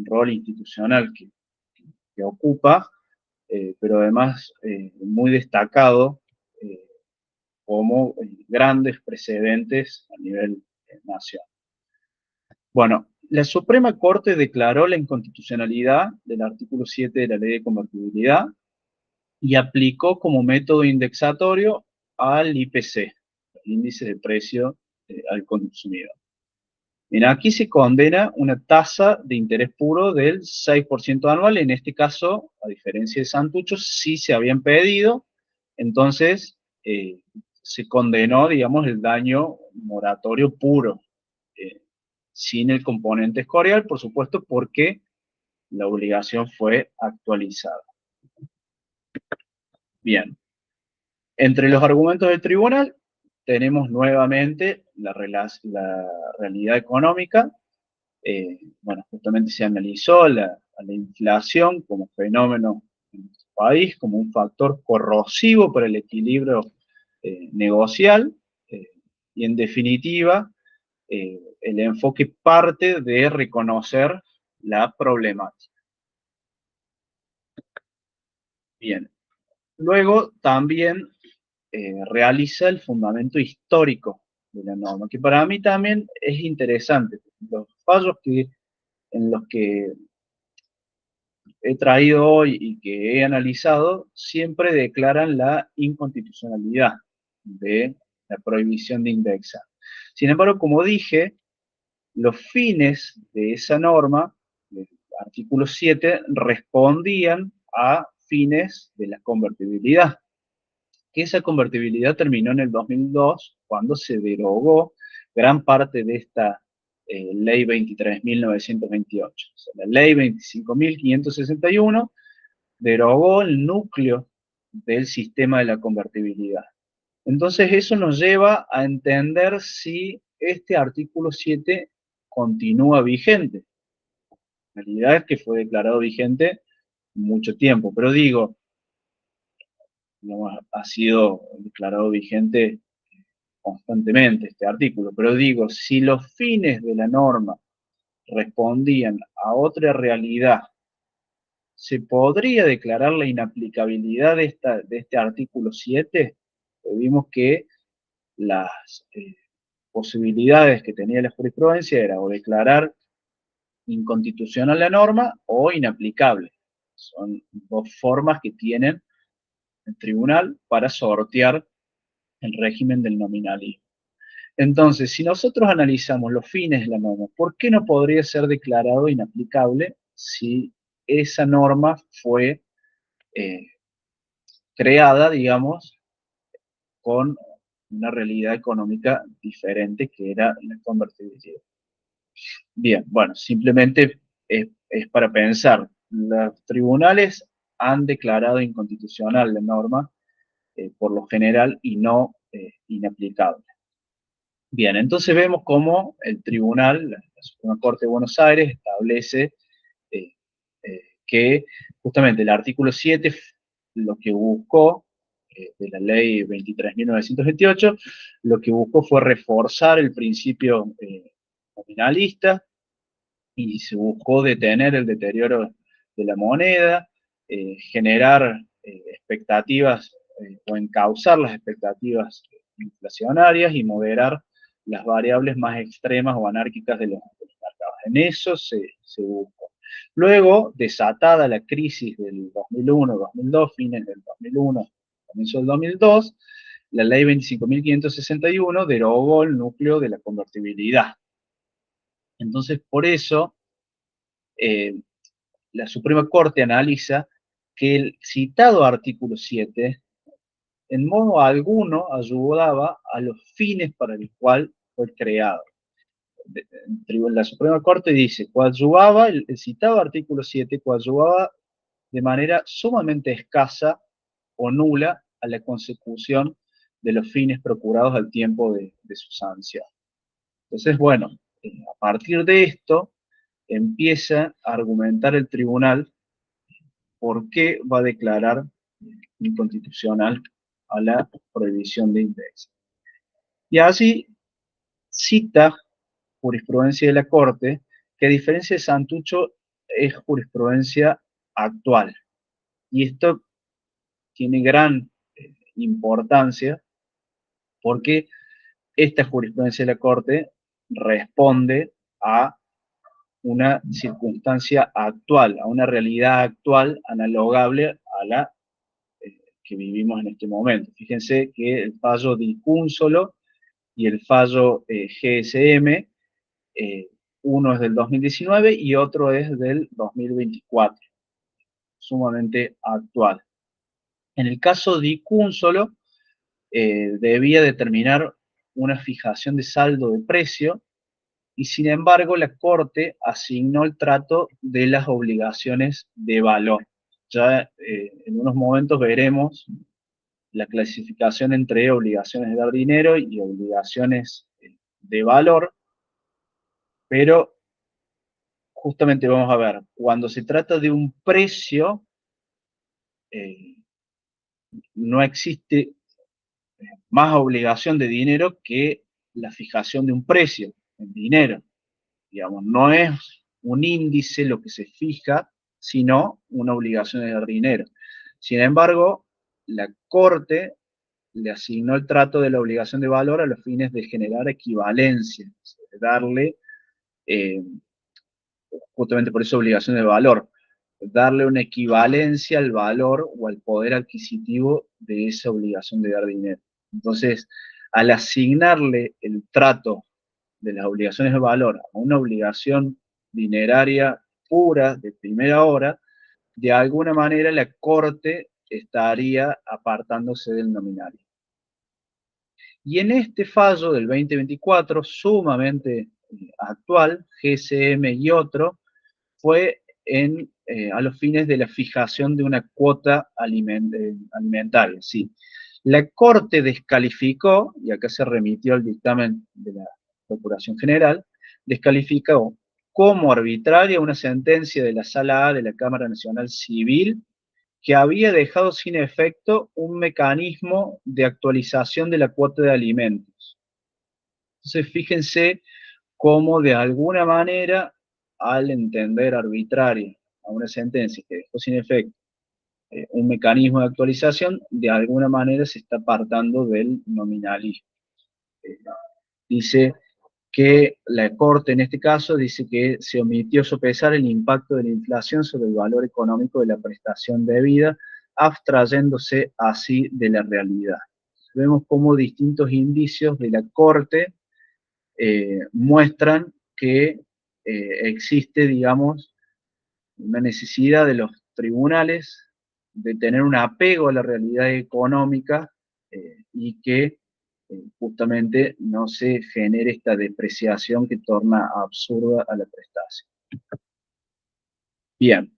rol institucional que ocupa, pero además muy destacado como grandes precedentes a nivel nacional. Bueno, la Suprema Corte declaró la inconstitucionalidad del artículo 7 de la Ley de Convertibilidad y aplicó como método indexatorio al IPC, el índice de precio al consumidor. Bien, aquí se condena una tasa de interés puro del 6% anual. En este caso, a diferencia de Santucho, sí se habían pedido, entonces se condenó, digamos, el daño moratorio puro, sin el componente escorial, por supuesto, porque la obligación fue actualizada. Bien, entre los argumentos del tribunal tenemos nuevamente la realidad económica. Bueno, justamente se analizó la inflación como fenómeno en nuestro país, como un factor corrosivo para el equilibrio negocial, y en definitiva, el enfoque parte de reconocer la problemática. Bien, luego también realiza el fundamento histórico de la norma, que para mí también es interesante. Los fallos en los que he traído hoy y que he analizado siempre declaran la inconstitucionalidad de la prohibición de indexar. Sin embargo, como dije, los fines de esa norma, del artículo 7, respondían a fines de la convertibilidad, que esa convertibilidad terminó en el 2002, cuando se derogó gran parte de esta ley 23.928. O sea, la ley 25.561 derogó el núcleo del sistema de la convertibilidad. Entonces eso nos lleva a entender si este artículo 7 continúa vigente. La realidad es que fue declarado vigente mucho tiempo, pero digo, ha sido declarado vigente constantemente este artículo, pero digo, si los fines de la norma respondían a otra realidad, ¿se podría declarar la inaplicabilidad de este artículo 7? Vimos que las posibilidades que tenía la jurisprudencia era o declarar inconstitucional la norma o inaplicable. Son dos formas que tienen el tribunal para sortear el régimen del nominalismo. Entonces, si nosotros analizamos los fines de la norma, ¿por qué no podría ser declarado inaplicable si esa norma fue creada, digamos, con una realidad económica diferente que era la convertibilidad? Bien, bueno, simplemente es para pensar. Los tribunales han declarado inconstitucional la norma por lo general y no inaplicable. Bien, entonces vemos cómo el tribunal, la Suprema Corte de Buenos Aires, establece eh, que justamente el artículo 7 lo que buscó, de la ley 23.928, lo que buscó fue reforzar el principio nominalista y se buscó detener el deterioro de la moneda, generar expectativas o encauzar las expectativas inflacionarias y moderar las variables más extremas o anárquicas de los mercados. En eso se buscó. Luego, desatada la crisis del 2001-2002, fines del 2001, comienzo del 2002, la ley 25.561 derogó el núcleo de la convertibilidad. Entonces, por eso, eh, la Suprema Corte analiza que el citado artículo 7 en modo alguno ayudaba a los fines para el cual fue creado. La Suprema Corte dice, coadyuvaba, el citado artículo 7 coadyuvaba de manera sumamente escasa o nula a la consecución de los fines procurados al tiempo de su sanción. Entonces, bueno, a partir de esto empieza a argumentar el tribunal por qué va a declarar inconstitucional a la prohibición de indexo. Y así cita jurisprudencia de la Corte, que a diferencia de Santucho es jurisprudencia actual. Y esto tiene gran importancia porque esta jurisprudencia de la Corte responde a una circunstancia actual, a una realidad actual analogable a la que vivimos en este momento. Fíjense que el fallo Dicúnsolo y el fallo GSM, uno es del 2019 y otro es del 2024, sumamente actual. En el caso Dicúnsolo, debía determinar una fijación de saldo de precio y sin embargo la Corte asignó el trato de las obligaciones de valor. Ya en unos momentos veremos la clasificación entre obligaciones de dar dinero y obligaciones de valor, pero justamente vamos a ver, cuando se trata de un precio, eh, no existe más obligación de dinero que la fijación de un precio en dinero. Digamos, no es un índice lo que se fija, sino una obligación de dar dinero. Sin embargo, la Corte le asignó el trato de la obligación de valor a los fines de generar equivalencia, de darle, eh, justamente por eso obligación de valor, darle una equivalencia al valor o al poder adquisitivo de esa obligación de dar dinero. Entonces, al asignarle el trato de las obligaciones de valor a una obligación dineraria pura de primera hora, de alguna manera la Corte estaría apartándose del nominario. Y en este fallo del 2024, sumamente actual, GSM y otro, fue a los fines de la fijación de una cuota alimentaria. Sí. La Corte descalificó, y acá se remitió al dictamen de la Procuración General, descalificó como arbitraria una sentencia de la Sala A de la Cámara Nacional Civil que había dejado sin efecto un mecanismo de actualización de la cuota de alimentos. Entonces, fíjense cómo de alguna manera, al entender arbitraria a una sentencia que dejó sin efecto un mecanismo de actualización, de alguna manera se está apartando del nominalismo. Dice que la Corte en este caso dice que se omitió sopesar el impacto de la inflación sobre el valor económico de la prestación debida, abstrayéndose así de la realidad. Vemos cómo distintos indicios de la Corte muestran que existe, digamos, una necesidad de los tribunales de tener un apego a la realidad económica y que justamente no se genere esta depreciación que torna absurda a la prestación. Bien,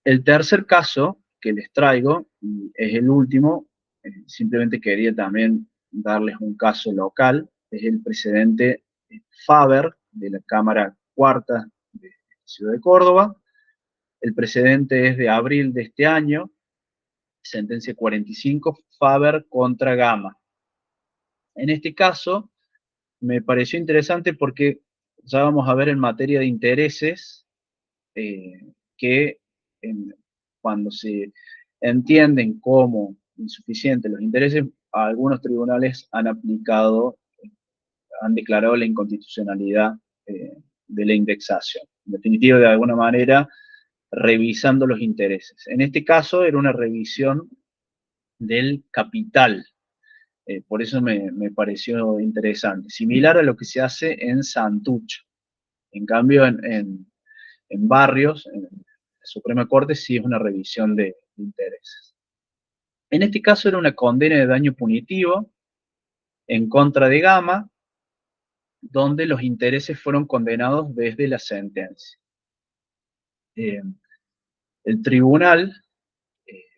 el tercer caso que les traigo, y es el último, simplemente quería también darles un caso local, es el precedente Faber de la Cámara Cuarta de la Ciudad de Córdoba. El precedente es de abril de este año, sentencia 45, Faber contra Gama. En este caso, me pareció interesante porque ya vamos a ver en materia de intereses que cuando se entienden como insuficientes los intereses, algunos tribunales han declarado la inconstitucionalidad de la indexación. En definitiva, de alguna manera, revisando los intereses. En este caso era una revisión del capital. Por eso me pareció interesante. Similar a lo que se hace en Santucho. En cambio, en Barrios, en la Suprema Corte, sí es una revisión de intereses. En este caso era una condena de daño punitivo en contra de Gama, donde los intereses fueron condenados desde la sentencia. El tribunal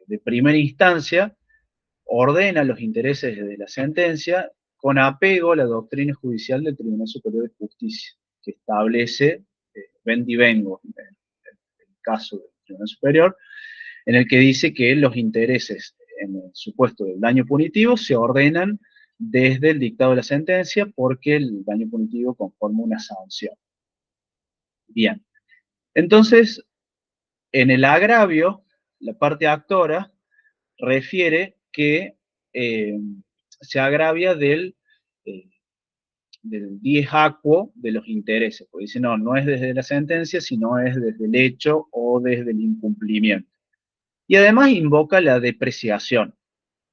de primera instancia ordena los intereses de la sentencia con apego a la doctrina judicial del Tribunal Superior de Justicia, que establece vendivengo, en el caso del Tribunal Superior, en el que dice que los intereses en el supuesto del daño punitivo se ordenan desde el dictado de la sentencia porque el daño punitivo conforma una sanción. Bien, entonces, en el agravio, la parte actora refiere que se agravia del dies aquo de los intereses, porque dice, no es desde la sentencia, sino es desde el hecho o desde el incumplimiento. Y además invoca la depreciación,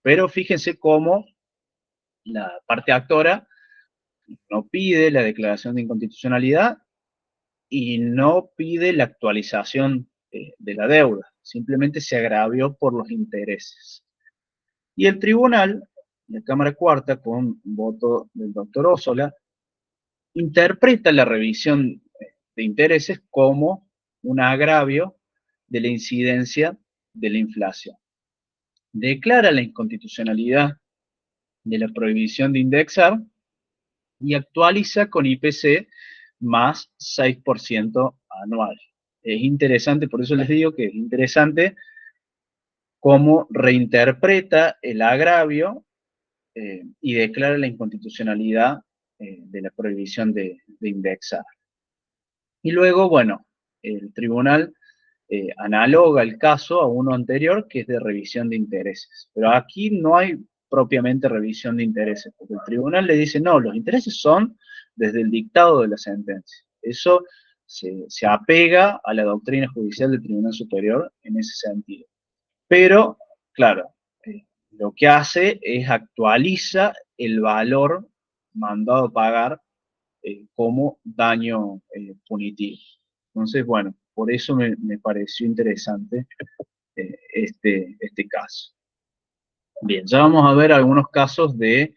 pero fíjense cómo la parte actora no pide la declaración de inconstitucionalidad y no pide la actualización de la deuda, simplemente se agravió por los intereses. Y el tribunal, la Cámara Cuarta, con voto del doctor Ossola, interpreta la revisión de intereses como un agravio de la incidencia de la inflación. Declara la inconstitucionalidad de la prohibición de indexar y actualiza con IPC más 6% anual. Es interesante, por eso les digo que es interesante cómo reinterpreta el agravio y declara la inconstitucionalidad de la prohibición de indexar. Y luego, bueno, el tribunal analoga el caso a uno anterior, que es de revisión de intereses. Pero aquí no hay propiamente revisión de intereses, porque el tribunal le dice, no, los intereses son desde el dictado de la sentencia. Eso se apega a la doctrina judicial del Tribunal Superior en ese sentido. Pero, claro, lo que hace es actualiza el valor mandado a pagar como daño punitivo. Entonces, bueno, por eso me pareció interesante este caso. Bien, ya vamos a ver algunos casos de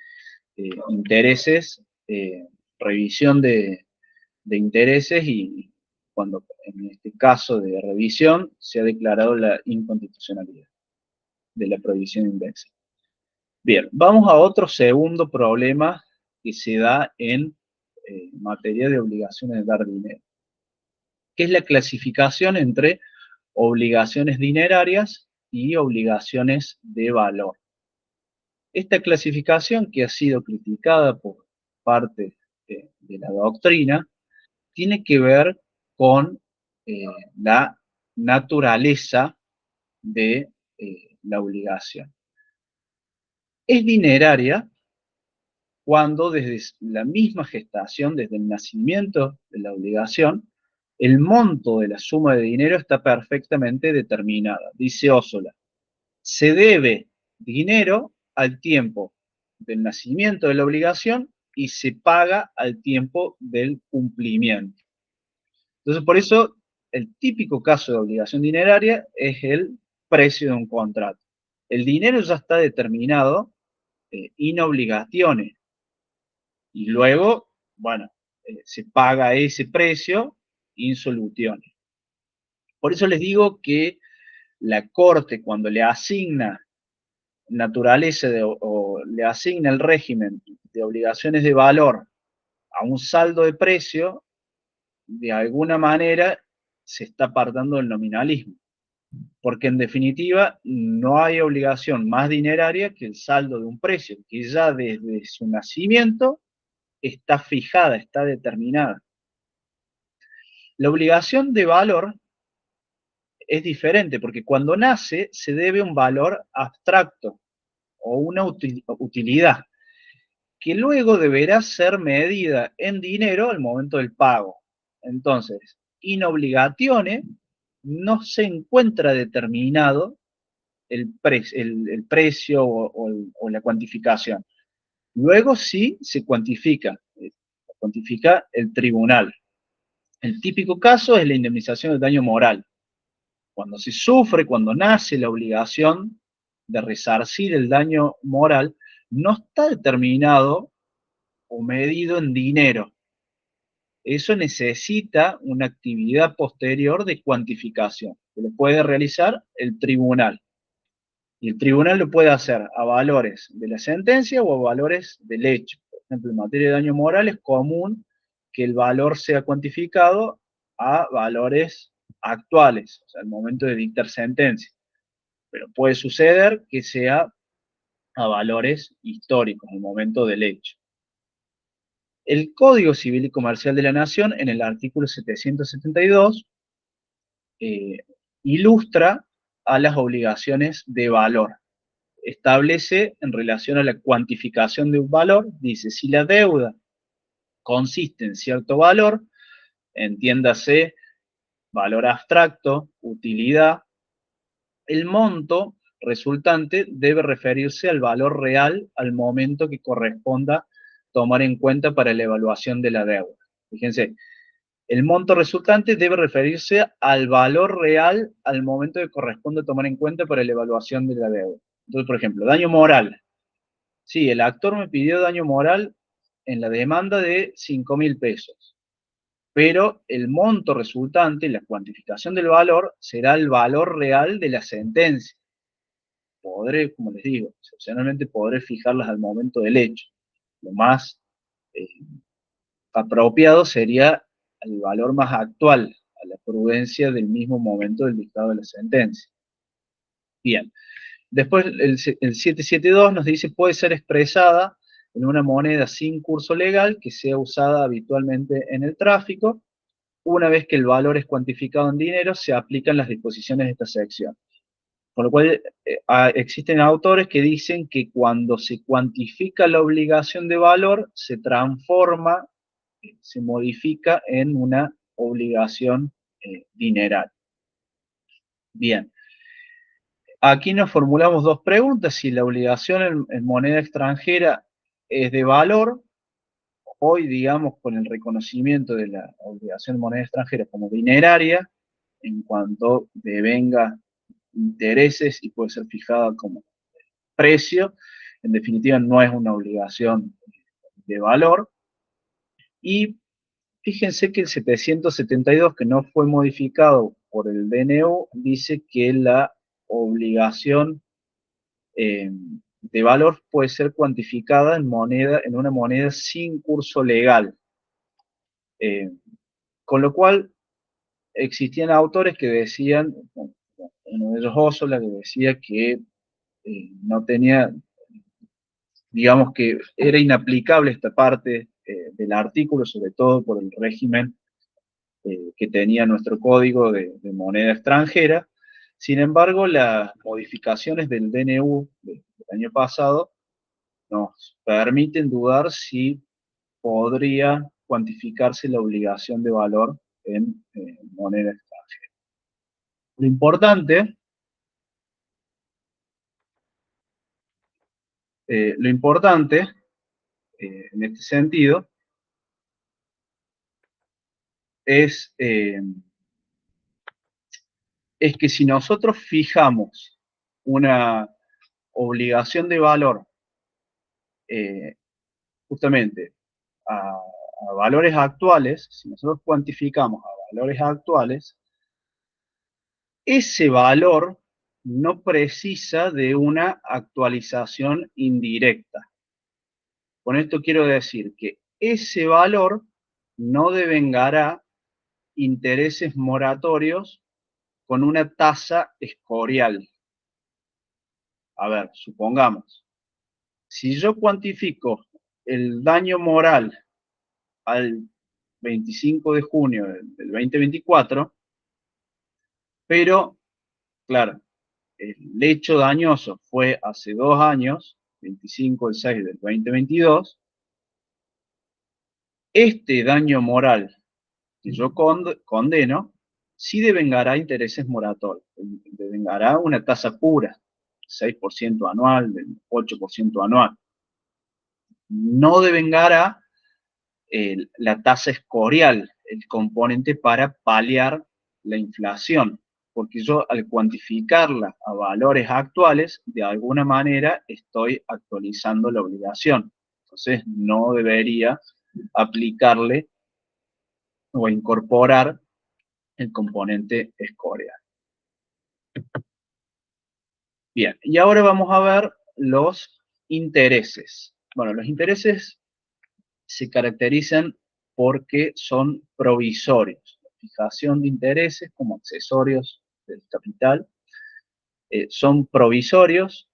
intereses, revisión de intereses y cuando en este caso de revisión se ha declarado la inconstitucionalidad de la prohibición de indexes. Bien, vamos a otro segundo problema que se da en materia de obligaciones de dar dinero, que es la clasificación entre obligaciones dinerarias y obligaciones de valor. Esta clasificación, que ha sido criticada por parte de la doctrina, tiene que ver con la naturaleza de la obligación. Es dineraria cuando desde la misma gestación, desde el nacimiento de la obligación, el monto de la suma de dinero está perfectamente determinada. Dice Ossola, se debe dinero al tiempo del nacimiento de la obligación y se paga al tiempo del cumplimiento. Entonces, por eso, el típico caso de obligación dineraria es el precio de un contrato. El dinero ya está determinado in obligatione. Y luego, bueno, se paga ese precio in solutione. Por eso les digo que la Corte, cuando le asigna naturaleza o le asigna el régimen de obligaciones de valor a un saldo de precio, de alguna manera se está apartando del nominalismo. Porque en definitiva no hay obligación más dineraria que el saldo de un precio, que ya desde su nacimiento está fijada, está determinada. La obligación de valor es diferente, porque cuando nace se debe un valor abstracto o una utilidad, que luego deberá ser medida en dinero al momento del pago. Entonces, in obligatione no se encuentra determinado el precio o la cuantificación. Luego sí se cuantifica el tribunal. El típico caso es la indemnización del daño moral. Cuando se sufre, cuando nace la obligación de resarcir el daño moral, no está determinado o medido en dinero. Eso necesita una actividad posterior de cuantificación, que lo puede realizar el tribunal. Y el tribunal lo puede hacer a valores de la sentencia o a valores del hecho. Por ejemplo, en materia de daño moral es común que el valor sea cuantificado a valores actuales, o sea, al momento de dictar sentencia. Pero puede suceder que sea a valores históricos, al momento del hecho. El Código Civil y Comercial de la Nación, en el artículo 772, ilustra a las obligaciones de valor. Establece en relación a la cuantificación de un valor, dice, si la deuda consiste en cierto valor, entiéndase valor abstracto, utilidad, el monto resultante debe referirse al valor real al momento que corresponda tomar en cuenta para la evaluación de la deuda. Fíjense, el monto resultante debe referirse al valor real al momento que corresponda tomar en cuenta para la evaluación de la deuda. Entonces, por ejemplo, daño moral. Sí, el actor me pidió daño moral en la demanda de 5.000 pesos, pero el monto resultante, la cuantificación del valor, será el valor real de la sentencia. Podré, como les digo, excepcionalmente podré fijarlas al momento del hecho. Lo más apropiado sería el valor más actual, a la prudencia del mismo momento del dictado de la sentencia. Bien. Después el 772 nos dice puede ser expresada en una moneda sin curso legal que sea usada habitualmente en el tráfico. Una vez que el valor es cuantificado en dinero, se aplican las disposiciones de esta sección. Con lo cual, existen autores que dicen que cuando se cuantifica la obligación de valor, se transforma, se modifica en una obligación dineral. Bien. Aquí nos formulamos dos preguntas, si la obligación en moneda extranjera es de valor, hoy digamos con el reconocimiento de la obligación en moneda extranjera como dineraria, en cuanto devenga intereses y puede ser fijada como precio, en definitiva no es una obligación de valor. Y fíjense que el 772, que no fue modificado por el DNU, dice que la obligación de valor puede ser cuantificada en una moneda sin curso legal. Con lo cual, existían autores que decían, uno de ellos Ossola, que decía que no tenía, digamos que era inaplicable esta parte del artículo, sobre todo por el régimen que tenía nuestro código de moneda extranjera. Sin embargo, las modificaciones del DNU del año pasado nos permiten dudar si podría cuantificarse la obligación de valor en moneda extranjera. Lo importante, en este sentido es que si nosotros fijamos una obligación de valor justamente a valores actuales, si nosotros cuantificamos a valores actuales, ese valor no precisa de una actualización indirecta. Con esto quiero decir que ese valor no devengará intereses moratorios con una tasa escorial. A ver, supongamos, si yo cuantifico el daño moral al 25 de junio del 2024, pero, claro, el hecho dañoso fue hace 2 años, 25 del 6 del 2022, este daño moral que yo condeno, sí devengará intereses moratorios, devengará una tasa pura, 6% anual, 8% anual. No devengará la tasa escorial, el componente para paliar la inflación, porque yo al cuantificarla a valores actuales, de alguna manera estoy actualizando la obligación. Entonces no debería aplicarle o incorporar el componente escorial. Bien, y ahora vamos a ver los intereses. Bueno, los intereses se caracterizan porque son provisorios. La fijación de intereses como accesorios del capital son provisorios.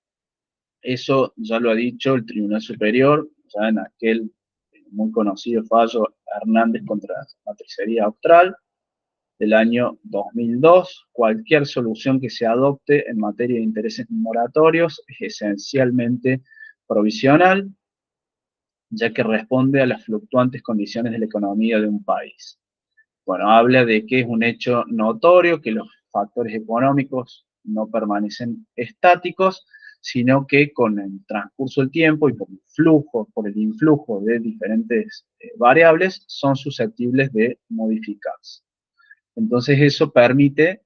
Eso ya lo ha dicho el Tribunal Superior, ya en aquel muy conocido fallo Hernández contra Matricería Austral del año 2002. Cualquier solución que se adopte en materia de intereses moratorios es esencialmente provisional, ya que responde a las fluctuantes condiciones de la economía de un país. Bueno, habla de que es un hecho notorio que los factores económicos no permanecen estáticos, sino que con el transcurso del tiempo y por el influjo de diferentes variables, son susceptibles de modificarse. Entonces eso permite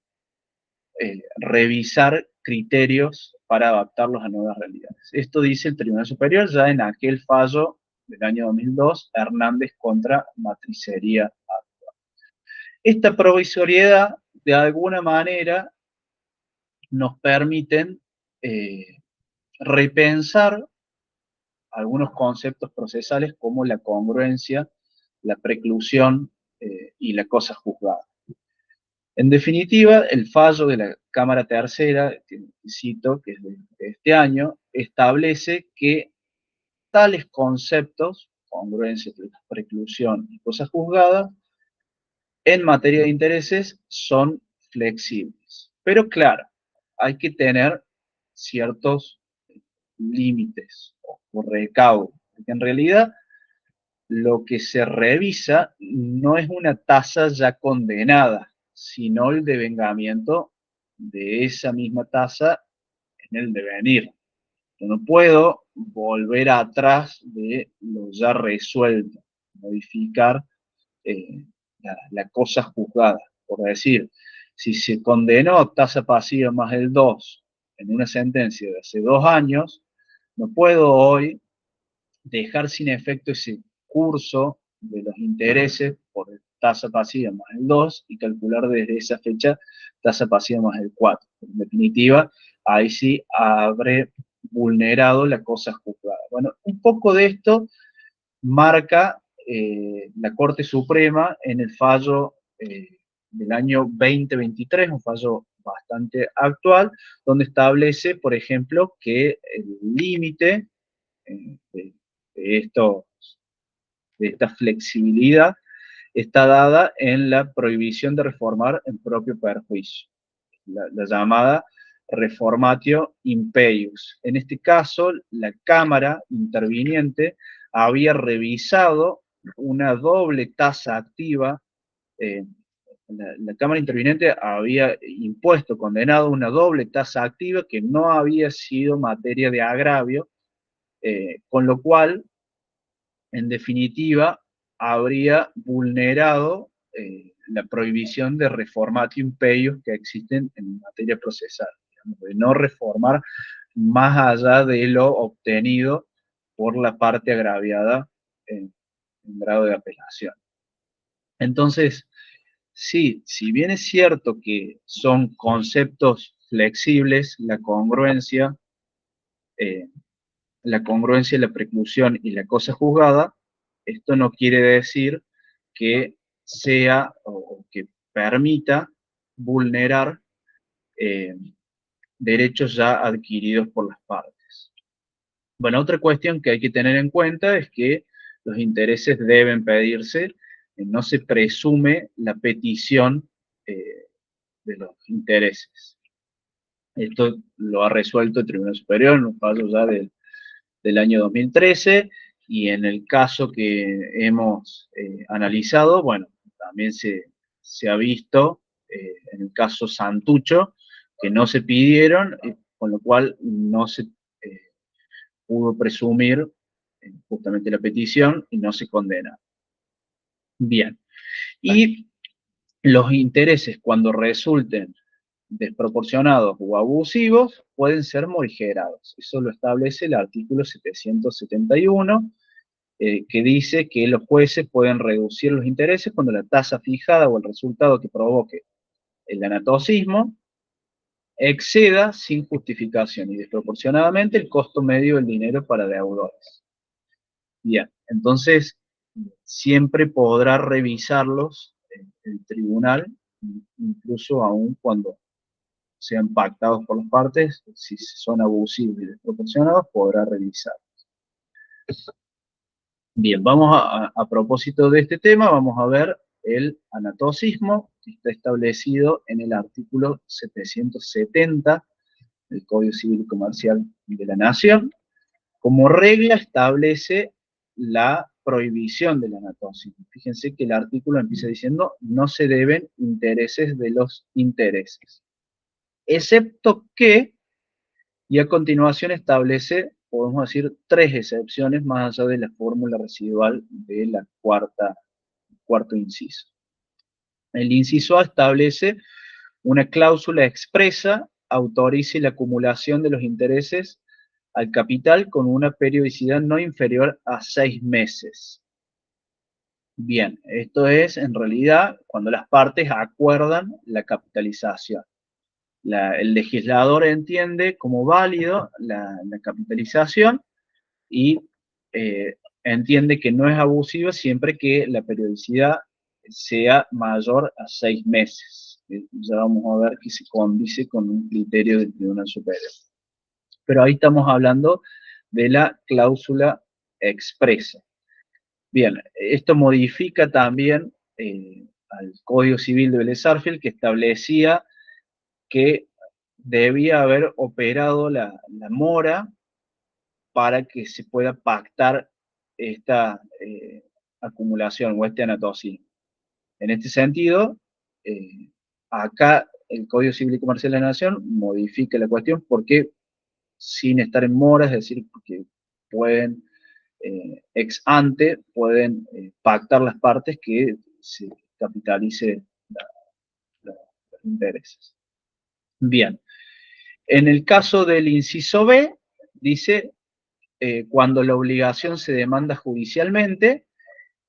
revisar criterios para adaptarlos a nuevas realidades. Esto dice el Tribunal Superior ya en aquel fallo del año 2002, Hernández contra Matricería. Esta provisoriedad, de alguna manera, nos permiten repensar algunos conceptos procesales como la congruencia, la preclusión y la cosa juzgada. En definitiva, el fallo de la Cámara Tercera, que cito, que es de este año, establece que tales conceptos, congruencia, preclusión y cosa juzgada, en materia de intereses son flexibles. Pero claro, hay que tener ciertos límites o recaudos, porque en realidad lo que se revisa no es una tasa ya condenada, sino el devengamiento de esa misma tasa en el devenir. Yo no puedo volver atrás de lo ya resuelto, modificar la cosa juzgada. Por decir, si se condenó tasa pasiva más el 2 en una sentencia de hace 2 años, no puedo hoy dejar sin efecto ese curso de los intereses por tasa pasiva más el 2 y calcular desde esa fecha tasa pasiva más el 4. En definitiva, ahí sí habré vulnerado la cosa juzgada. Bueno, un poco de esto marca la Corte Suprema en el fallo del año 2023, un fallo bastante actual, donde establece, por ejemplo, que el límite de, de esta flexibilidad está dada en la prohibición de reformar en propio perjuicio, la llamada reformatio impeius. En este caso, la Cámara interviniente había revisado una doble tasa activa, la Cámara interviniente había impuesto, condenado una doble tasa activa que no había sido materia de agravio, con lo cual, en definitiva, habría vulnerado la prohibición de reformatio impeius que existen en materia procesal, digamos, de no reformar más allá de lo obtenido por la parte agraviada en grado de apelación. Entonces, sí, si bien es cierto que son conceptos flexibles, la congruencia la congruencia, la preclusión y la cosa juzgada, esto no quiere decir que sea o que permita vulnerar derechos ya adquiridos por las partes. Bueno, otra cuestión que hay que tener en cuenta es que los intereses deben pedirse, no se presume la petición de los intereses. Esto lo ha resuelto el Tribunal Superior en un fallo ya del año 2013, y en el caso que hemos analizado, bueno, también se ha visto en el caso Santucho que no se pidieron, con lo cual no se pudo presumir justamente la petición y no se condena. Bien, y los intereses cuando resulten desproporcionados o abusivos pueden ser morigerados. Eso lo establece el artículo 771, que dice que los jueces pueden reducir los intereses cuando la tasa fijada o el resultado que provoque el anatocismo exceda sin justificación y desproporcionadamente el costo medio del dinero para deudores. Bien, entonces siempre podrá revisarlos el tribunal, incluso aún cuando sean pactados por las partes, si son abusivos y desproporcionados, podrá revisar. Bien, vamos a propósito de este tema, vamos a ver el anatocismo, que está establecido en el artículo 770 del Código Civil y Comercial de la Nación. Como regla establece la prohibición del anatocismo. Fíjense que el artículo empieza diciendo, no se deben intereses de los intereses, excepto que, y a continuación establece, podemos decir, 3 excepciones más allá de la fórmula residual de la cuarto inciso. El inciso A establece una cláusula expresa, autorice la acumulación de los intereses al capital con una periodicidad no inferior a 6 meses. Bien, esto es en realidad cuando las partes acuerdan la capitalización. El legislador entiende como válido la capitalización y entiende que no es abusiva siempre que la periodicidad sea mayor a 6 meses. Ya vamos a ver que se condice con un criterio del Tribunal Superior. Pero ahí estamos hablando de la cláusula expresa. Bien, esto modifica también al Código Civil de Vélez Sarsfield, que establecía que debía haber operado la mora para que se pueda pactar esta acumulación o este anatocismo. En este sentido, acá el Código Civil y Comercial de la Nación modifica la cuestión porque sin estar en mora, es decir, porque pueden, ex ante, pueden pactar las partes que se capitalice los intereses. Bien, en el caso del inciso B, dice cuando la obligación se demanda judicialmente,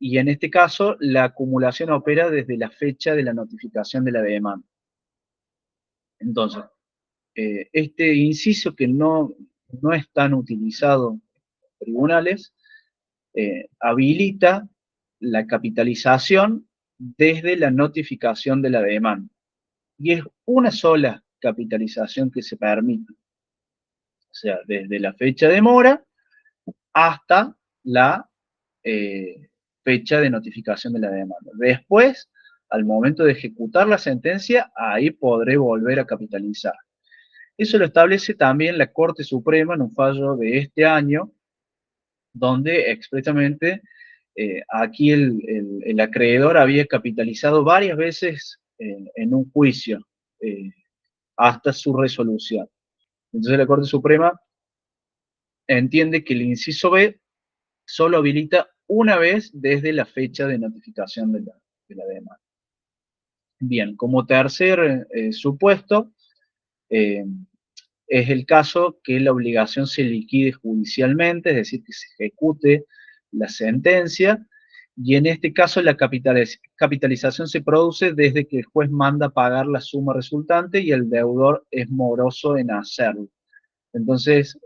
y en este caso la acumulación opera desde la fecha de la notificación de la demanda. Entonces, este inciso que no es tan utilizado en tribunales, habilita la capitalización desde la notificación de la demanda. Y es una sola capitalización que se permite. O sea, desde la fecha de mora hasta la fecha de notificación de la demanda. Después, al momento de ejecutar la sentencia, ahí podré volver a capitalizar. Eso lo establece también la Corte Suprema en un fallo de este año, donde expresamente aquí el acreedor había capitalizado varias veces en un juicio hasta su resolución. Entonces la Corte Suprema entiende que el inciso B solo habilita una vez desde la fecha de notificación de la demanda. Bien, como tercer supuesto, es el caso que la obligación se liquide judicialmente, es decir, que se ejecute la sentencia, y en este caso la capitalización se produce desde que el juez manda pagar la suma resultante y el deudor es moroso en hacerlo. Entonces,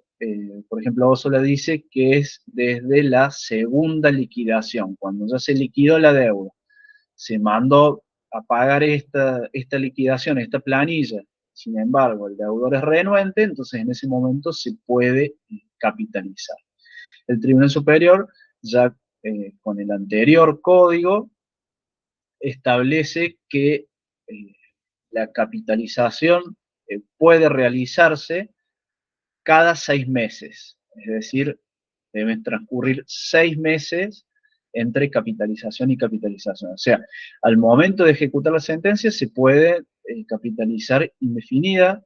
por ejemplo, Osola dice que es desde la segunda liquidación, cuando ya se liquidó la deuda, se mandó a pagar esta liquidación, esta planilla, sin embargo, el deudor es renuente, entonces en ese momento se puede capitalizar. El Tribunal Superior, ya con el anterior código, establece que la capitalización puede realizarse cada 6 meses, es decir, deben transcurrir 6 meses entre capitalización y capitalización. O sea, al momento de ejecutar la sentencia se puede capitalizar indefinidas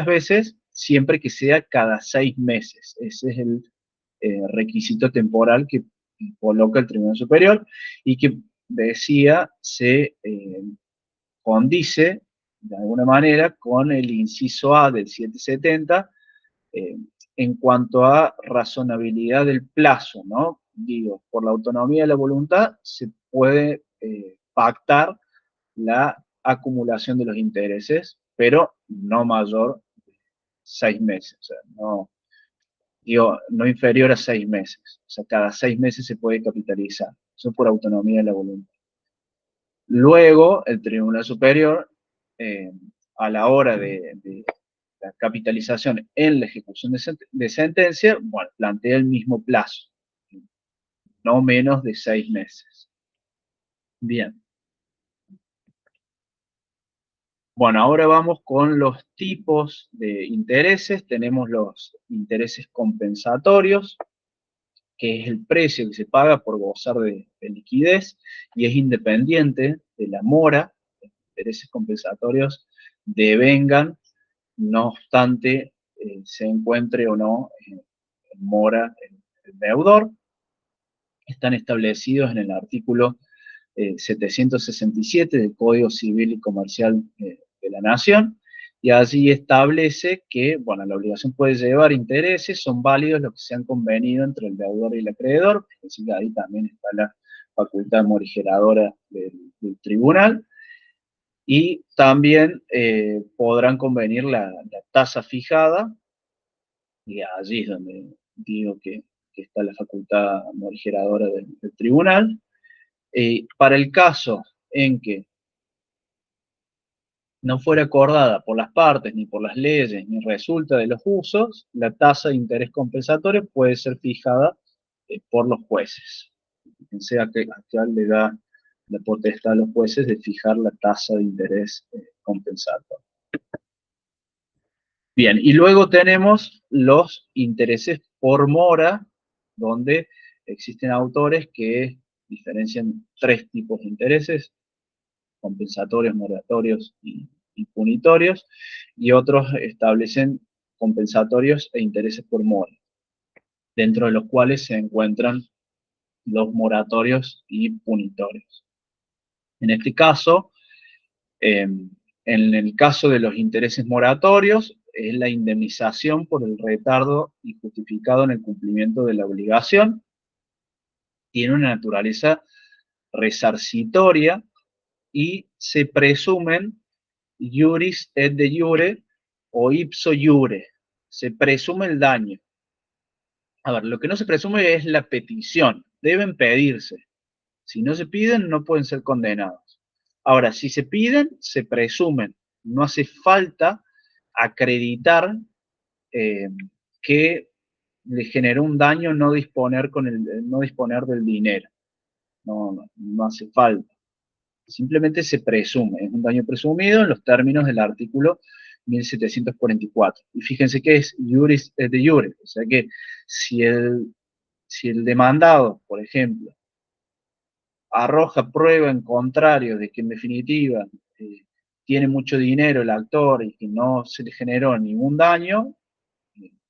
veces, siempre que sea cada 6 meses. Ese es el requisito temporal que coloca el Tribunal Superior y que decía se condice de alguna manera con el inciso A del 770 en cuanto a razonabilidad del plazo, ¿no? Digo, por la autonomía de la voluntad se puede pactar la acumulación de los intereses, pero no mayor de 6 meses, o sea, no inferior a 6 meses, o sea, cada 6 meses se puede capitalizar, eso por autonomía de la voluntad. Luego, el Tribunal Superior, a la hora de la capitalización en la ejecución de sentencia, bueno, plantea el mismo plazo, no menos de 6 meses. Bien. Bueno, ahora vamos con los tipos de intereses. Tenemos los intereses compensatorios, que es el precio que se paga por gozar de liquidez y es independiente de la mora. Los intereses compensatorios devengan, no obstante se encuentre o no en mora el deudor. Están establecidos en el artículo 767 del Código Civil y Comercial de la Nación, y allí establece que, bueno, la obligación puede llevar intereses, son válidos los que se han convenido entre el deudor y el acreedor, es decir, que ahí también está la facultad morigeradora del tribunal, y también podrán convenir la tasa fijada, y allí es donde digo que está la facultad morigeradora del tribunal. Para el caso en que no fuera acordada por las partes, ni por las leyes, ni resulta de los usos, la tasa de interés compensatorio puede ser fijada por los jueces. Fíjense a que le da la potestad a los jueces de fijar la tasa de interés compensatorio. Bien, y luego tenemos los intereses por mora, donde existen autores que diferencian 3 tipos de intereses: compensatorios, moratorios y punitorios, y otros establecen compensatorios e intereses por mora, dentro de los cuales se encuentran los moratorios y punitorios. En este caso, en el caso de los intereses moratorios, es la indemnización por el retardo injustificado en el cumplimiento de la obligación. Tiene una naturaleza resarcitoria y se presumen iuris et de iure o ipso iure. Se presume el daño. A ver, lo que no se presume es la petición. Deben pedirse. Si no se piden, no pueden ser condenados. Ahora, si se piden, se presumen. No hace falta acreditar que le generó un daño no disponer del dinero. No hace falta. Simplemente se presume, es un daño presumido en los términos del artículo 1744. Y fíjense que es iuris et de iure, o sea que si el demandado, por ejemplo, arroja prueba en contrario de que en definitiva tiene mucho dinero el actor y que no se le generó ningún daño,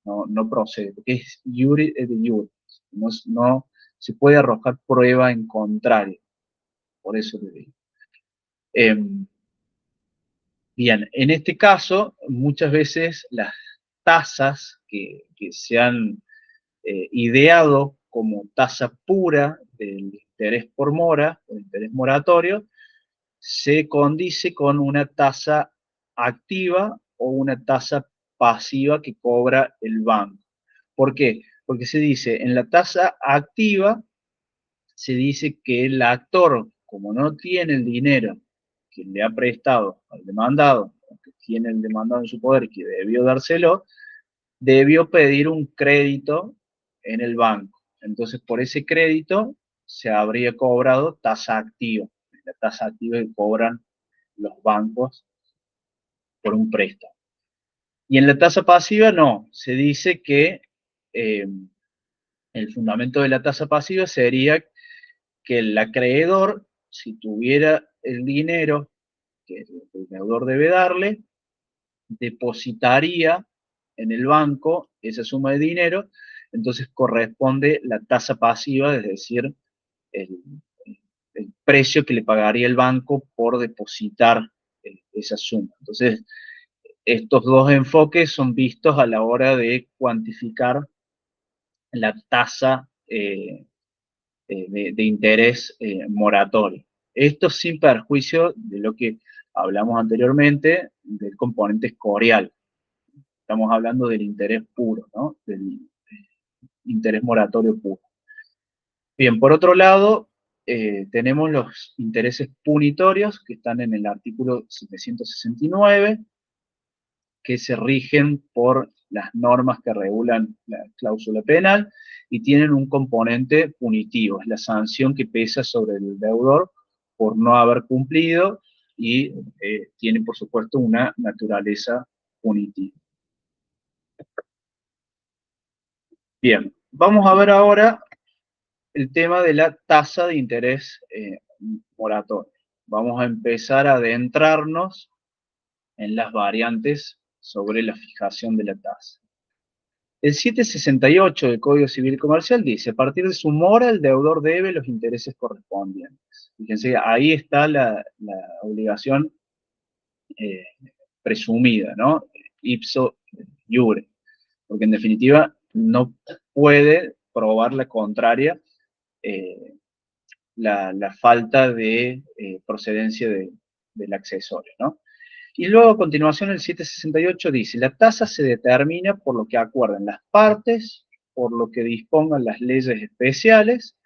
no procede, porque es iuris et de iure. No se puede arrojar prueba en contrario, por eso le digo. Bien, en este caso, muchas veces las tasas que se han ideado como tasa pura del interés por mora, o interés moratorio, se condice con una tasa activa o una tasa pasiva que cobra el banco. ¿Por qué? Porque se dice, en la tasa activa, se dice que el actor, como no tiene el dinero que le ha prestado al demandado, o que tiene el demandado en su poder, que debió dárselo, debió pedir un crédito en el banco. Entonces, por ese crédito se habría cobrado tasa activa, la tasa activa que cobran los bancos por un préstamo. Y en la tasa pasiva no, se dice que el fundamento de la tasa pasiva sería que el acreedor, si tuviera el dinero que el deudor debe darle, depositaría en el banco esa suma de dinero, entonces corresponde la tasa pasiva, es decir, el, el precio que le pagaría el banco por depositar esa suma. Entonces, estos dos enfoques son vistos a la hora de cuantificar la tasa de interés moratorio. Esto sin perjuicio de lo que hablamos anteriormente del componente escorial. Estamos hablando del interés puro, ¿no? Del interés moratorio puro. Bien, por otro lado, tenemos los intereses punitorios que están en el artículo 769, que se rigen por las normas que regulan la cláusula penal y tienen un componente punitivo, es la sanción que pesa sobre el deudor por no haber cumplido y tiene, por supuesto, una naturaleza punitiva. Bien, vamos a ver ahora el tema de la tasa de interés moratorio. Vamos a empezar a adentrarnos en las variantes sobre la fijación de la tasa. El 768 del Código Civil Comercial dice, a partir de su mora, el deudor debe los intereses correspondientes. Fíjense, ahí está la obligación presumida, ¿no? Ipso iure, porque en definitiva no puede probar la contraria la falta de procedencia del accesorio, ¿no? Y luego a continuación el 768 dice, la tasa se determina por lo que acuerden las partes, por lo que dispongan las leyes especiales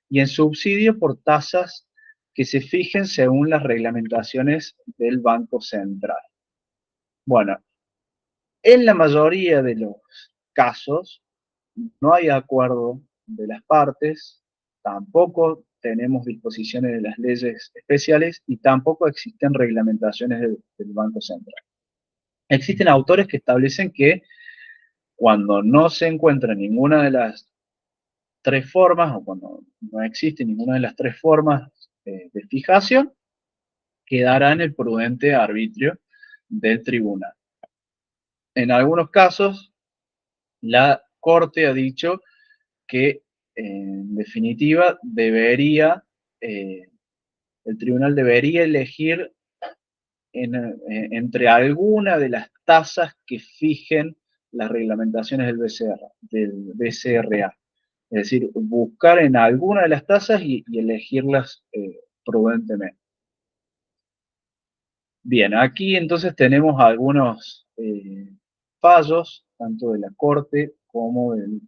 y en subsidio por tasas que se fijen según las reglamentaciones del Banco Central. Bueno, en la mayoría de los casos no hay acuerdo de las partes, tampoco tenemos disposiciones de las leyes especiales y tampoco existen reglamentaciones del Banco Central. Existen autores que establecen que cuando no se encuentra ninguna de las tres formas o cuando no existe ninguna de las tres formas de fijación, quedará en el prudente arbitrio del tribunal. En algunos casos, la Corte ha dicho que en definitiva el tribunal debería elegir entre alguna de las tasas que fijen las reglamentaciones del BCRA. Es decir, buscar en alguna de las tasas y elegirlas prudentemente. Bien, aquí entonces tenemos algunos fallos, tanto de la Corte como del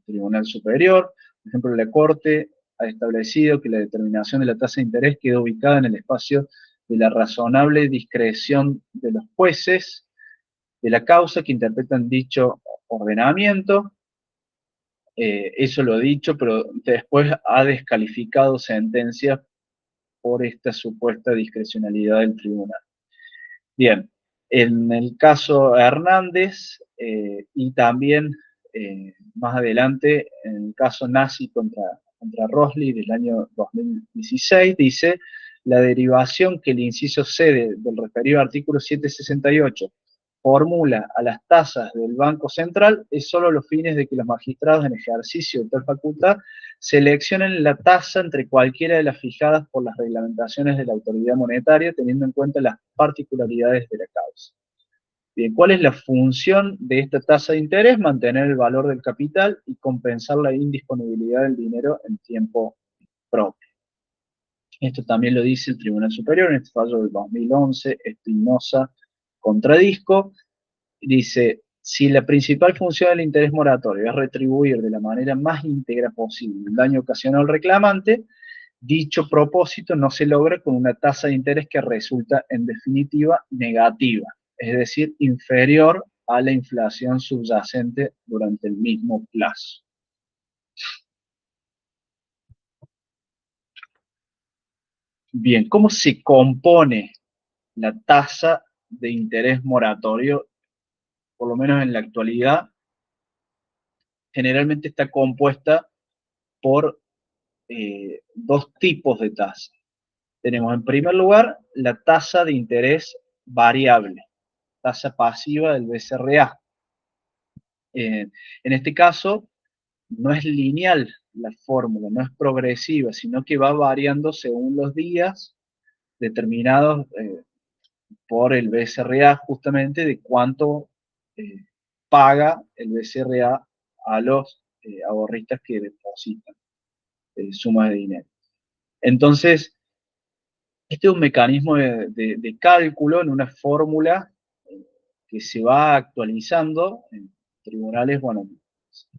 Tribunal Superior. Por ejemplo, la Corte ha establecido que la determinación de la tasa de interés queda ubicada en el espacio de la razonable discreción de los jueces de la causa que interpretan dicho ordenamiento. Eso lo he dicho, pero después ha descalificado sentencias por esta supuesta discrecionalidad del tribunal. Bien, en el caso Hernández y también más adelante en el caso Nassi contra Rosli del año 2016, dice la derivación que el inciso C del referido artículo 768 formula a las tasas del Banco Central es solo los fines de que los magistrados en ejercicio de tal facultad seleccionen la tasa entre cualquiera de las fijadas por las reglamentaciones de la autoridad monetaria, teniendo en cuenta las particularidades de la causa. Bien, ¿cuál es la función de esta tasa de interés? Mantener el valor del capital y compensar la indisponibilidad del dinero en tiempo propio. Esto también lo dice el Tribunal Superior en este fallo del 2011, Espinosa contra Disco. Dice, Si la principal función del interés moratorio es retribuir de la manera más íntegra posible el daño ocasionado al reclamante, dicho propósito no se logra con una tasa de interés que resulta en definitiva negativa, es decir, inferior a la inflación subyacente durante el mismo plazo. Bien, ¿cómo se compone la tasa de interés moratorio? Por lo menos en la actualidad, generalmente está compuesta por dos tipos de tasa. Tenemos en primer lugar la tasa de interés variable, tasa pasiva del BCRA. En este caso, no es lineal la fórmula, no es progresiva, sino que va variando según los días determinados por el BCRA, justamente de cuánto paga el BCRA a los ahorristas que depositan sumas de dinero. Entonces, este es un mecanismo de cálculo en una fórmula que se va actualizando en tribunales, bueno,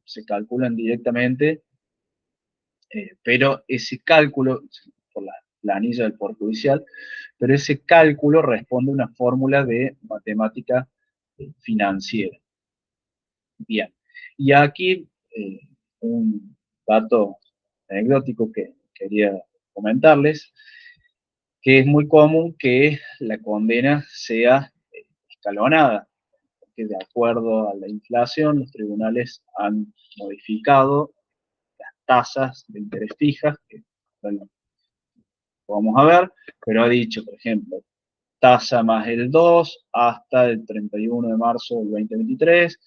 se calculan directamente, pero ese cálculo, por la planilla del Poder Judicial, pero ese cálculo responde a una fórmula de matemática financiera. Bien, y aquí un dato anecdótico que quería comentarles, que es muy común que la condena sea escalonada, porque de acuerdo a la inflación, los tribunales han modificado las tasas de interés fijas, que bueno, vamos a ver, pero ha dicho, por ejemplo, tasa más el 2 hasta el 31 de marzo del 2023,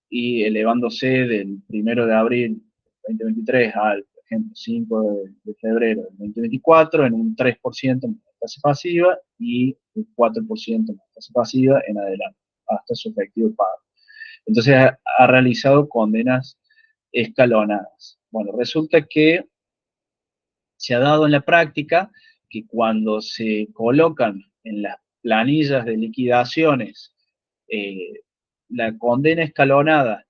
y elevándose del 1 de abril del 2023 al, por ejemplo, 5 de febrero del 2024 en un 3% más tasa pasiva y un 4% más tasa pasiva en adelante, hasta su efectivo pago. Entonces ha realizado condenas escalonadas. Bueno, resulta que se ha dado en la práctica que cuando se colocan en las planillas de liquidaciones la condena escalonada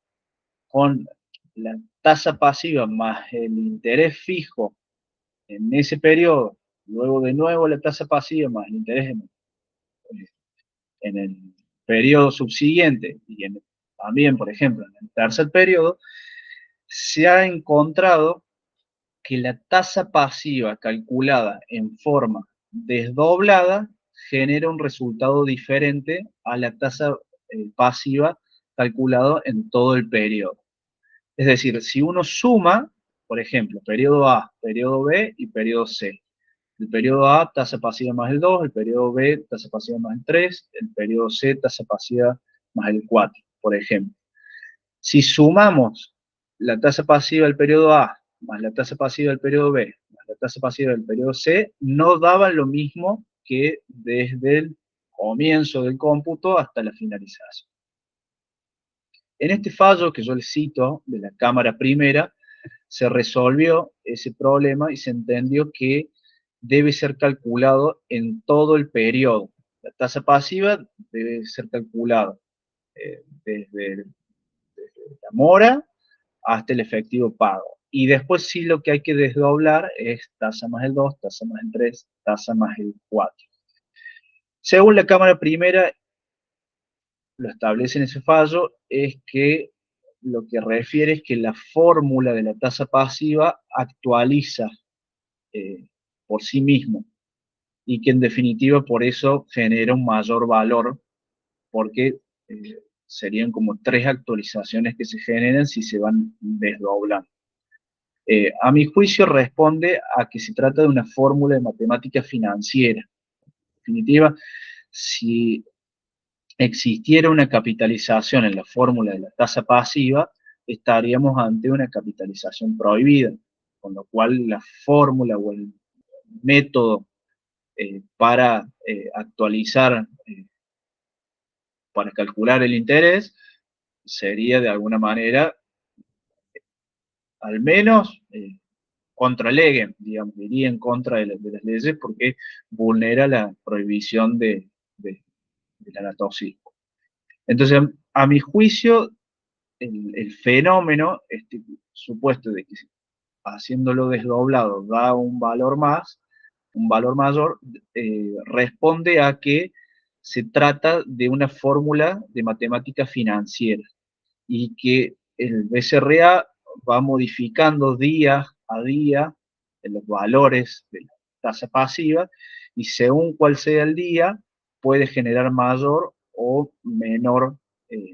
con la tasa pasiva más el interés fijo en ese periodo, luego de nuevo la tasa pasiva más el interés en el periodo subsiguiente y también, por ejemplo, en el tercer periodo, se ha encontrado que la tasa pasiva calculada en forma desdoblada genera un resultado diferente a la tasa pasiva calculada en todo el periodo. Es decir, si uno suma, por ejemplo, periodo A, periodo B y periodo C. El periodo A, tasa pasiva más el 2, el periodo B, tasa pasiva más el 3, el periodo C, tasa pasiva más el 4, por ejemplo. Si sumamos la tasa pasiva del periodo A más la tasa pasiva del periodo B más la tasa pasiva del periodo C, no daban lo mismo que desde el comienzo del cómputo hasta la finalización. En este fallo que yo les cito de la Cámara Primera, se resolvió ese problema y se entendió que debe ser calculado en todo el periodo. La tasa pasiva debe ser calculada desde la mora hasta el efectivo pago. Y después sí lo que hay que desdoblar es tasa más el 2, tasa más el 3, tasa más el 4. Según la Cámara Primera, lo establece en ese fallo, es que lo que refiere es que la fórmula de la tasa pasiva actualiza por sí mismo y que en definitiva por eso genera un mayor valor, porque serían como 3 actualizaciones que se generan si se van desdoblando. A mi juicio responde a que se trata de una fórmula de matemática financiera. En definitiva, si existiera una capitalización en la fórmula de la tasa pasiva, estaríamos ante una capitalización prohibida, con lo cual la fórmula o el método para actualizar, para calcular el interés, sería de alguna manera, al menos, contra lege, digamos, iría en contra de las leyes porque vulnera la prohibición del anatocismo. Entonces, a mi juicio, el fenómeno, este supuesto de que haciéndolo desdoblado da un valor mayor, responde a que se trata de una fórmula de matemática financiera y que el BCRA va modificando día a día los valores de la tasa pasiva y según cuál sea el día puede generar mayor o menor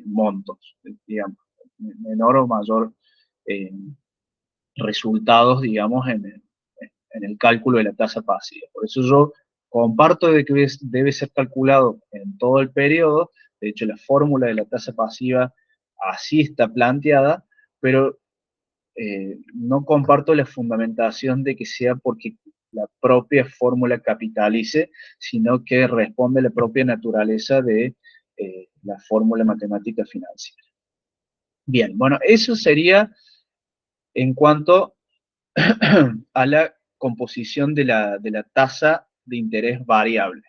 montos, digamos, menor o mayor eh, resultados, digamos, en el cálculo de la tasa pasiva. Por eso yo comparto de que debe ser calculado en todo el periodo. De hecho, la fórmula de la tasa pasiva así está planteada, pero no comparto la fundamentación de que sea porque la propia fórmula capitalice, sino que responde a la propia naturaleza de la fórmula matemática financiera. Bien, bueno, eso sería en cuanto a la composición de la tasa de interés variable.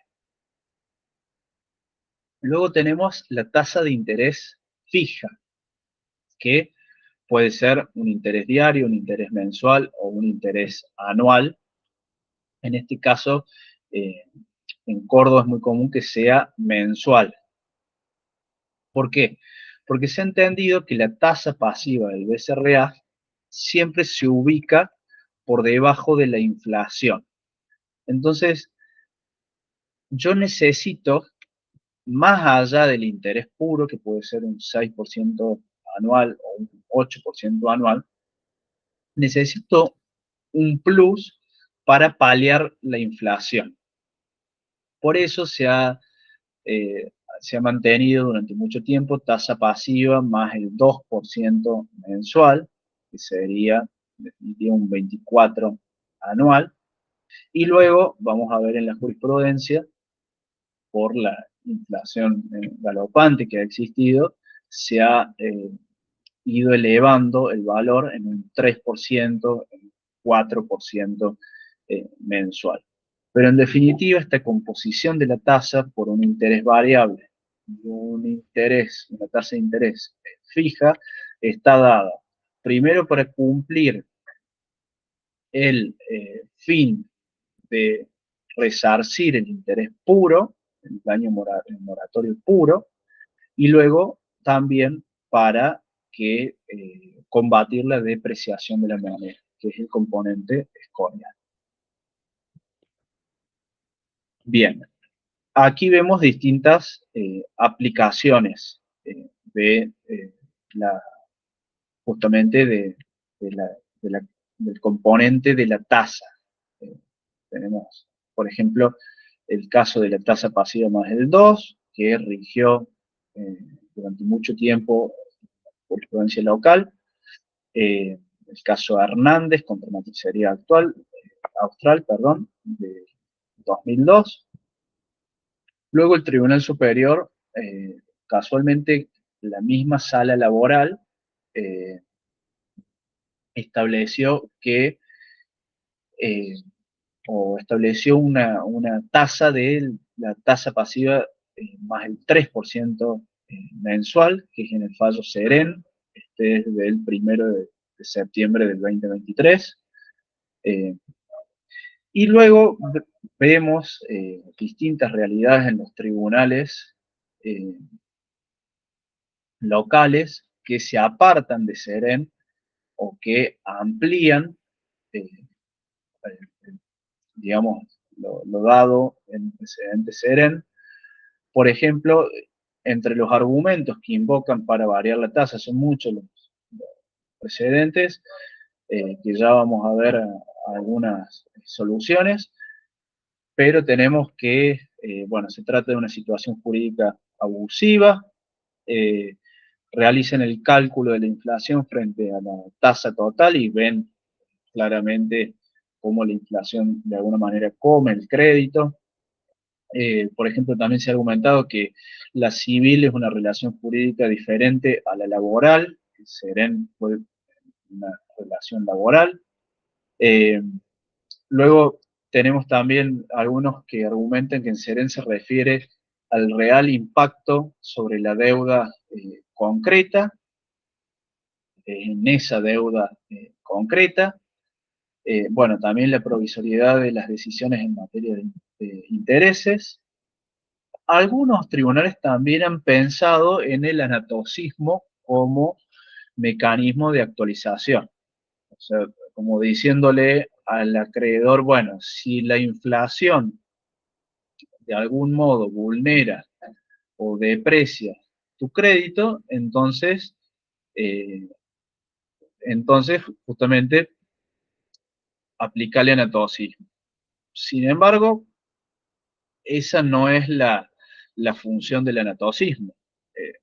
Luego tenemos la tasa de interés fija, que puede ser un interés diario, un interés mensual o un interés anual. En este caso, en Córdoba es muy común que sea mensual. ¿Por qué? Porque se ha entendido que la tasa pasiva del BCRA siempre se ubica por debajo de la inflación. Entonces, yo necesito, más allá del interés puro, que puede ser un 6% anual o un 8% anual, necesito un plus para paliar la inflación. Por eso se ha mantenido durante mucho tiempo tasa pasiva más el 2% mensual, que sería definitivamente un 24 anual, y luego vamos a ver en la jurisprudencia, por la inflación galopante que ha existido, se ha ido elevando el valor en un 3%, en un 4% mensual. Pero en definitiva, esta composición de la tasa por un interés variable y una tasa de interés fija, está dada primero para cumplir el fin de resarcir el interés puro, el daño moratorio puro, y luego también para que combatir la depreciación de la moneda, que es el componente escorial. Bien, aquí vemos distintas aplicaciones de la, justamente de la, del componente de la tasa. Tenemos, por ejemplo, el caso de la tasa pasiva más el 2, que rigió durante mucho tiempo jurisprudencia local. El caso Hernández contra Matricería Austral, de 2002. Luego el Tribunal Superior, casualmente la misma sala laboral, estableció que estableció una tasa de la tasa pasiva más el 3% mensual, que es en el fallo Seren, este es del 1 de septiembre del 2023. Y luego vemos distintas realidades en los tribunales locales que se apartan de Seren o que amplían digamos, lo dado en el precedente Seren. Por ejemplo, entre los argumentos que invocan para variar la tasa, son muchos los precedentes, que ya vamos a ver algunas soluciones, pero tenemos que, bueno, se trata de una situación jurídica abusiva, realicen el cálculo de la inflación frente a la tasa total y ven claramente cómo la inflación de alguna manera come el crédito. Por ejemplo, también se ha argumentado que la civil es una relación jurídica diferente a la laboral, que Seren fue una relación laboral. Luego tenemos también algunos que argumentan que en Seren se refiere al real impacto sobre la deuda concreta, en esa deuda concreta. Bueno, también la provisoriedad de las decisiones en materia de intereses. Algunos tribunales también han pensado en el anatocismo como mecanismo de actualización. O sea, como diciéndole al acreedor, bueno, si la inflación de algún modo vulnera o deprecia tu crédito, eh, entonces justamente aplícale anatocismo. Sin embargo, esa no es la función del anatocismo. Eh,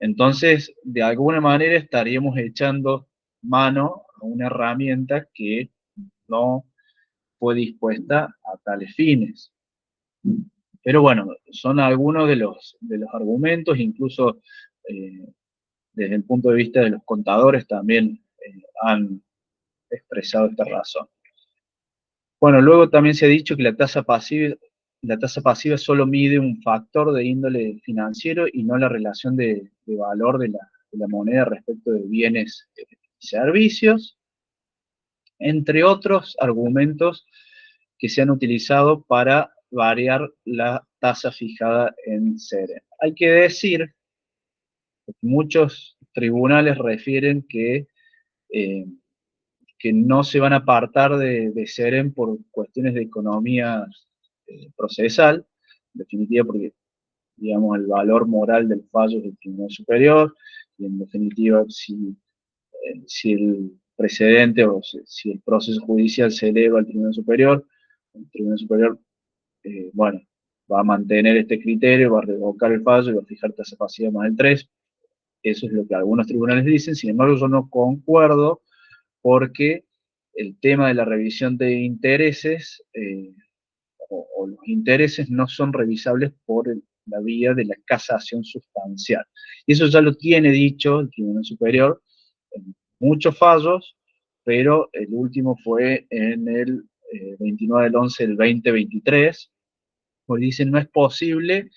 entonces, de alguna manera estaríamos echando mano a una herramienta que no fue dispuesta a tales fines. Pero bueno, son algunos de los argumentos, incluso eh, desde el punto de vista de los contadores también han expresado esta razón. Bueno, luego también se ha dicho que la tasa pasiva solo mide un factor de índole financiero y no la relación de valor de la moneda respecto de bienes y servicios, entre otros argumentos que se han utilizado para variar la tasa fijada en SEREN. Hay que decir que muchos tribunales refieren eh, que no se van a apartar de SEREN por cuestiones de economía procesal, en definitiva porque, digamos, el valor moral del fallo es del Tribunal Superior, y en definitiva si el precedente o si el proceso judicial se eleva al Tribunal Superior, el Tribunal Superior, bueno, va a mantener este criterio, va a revocar el fallo y va a fijar tasa pasiva más del 3. Eso es lo que algunos tribunales dicen. Sin embargo, yo no concuerdo porque el tema de la revisión de intereses o los intereses no son revisables por la vía de la casación sustancial. Y eso ya lo tiene dicho el Tribunal Superior en muchos fallos, pero el último fue en el 29 del 11 del 2023, porque dicen no es posible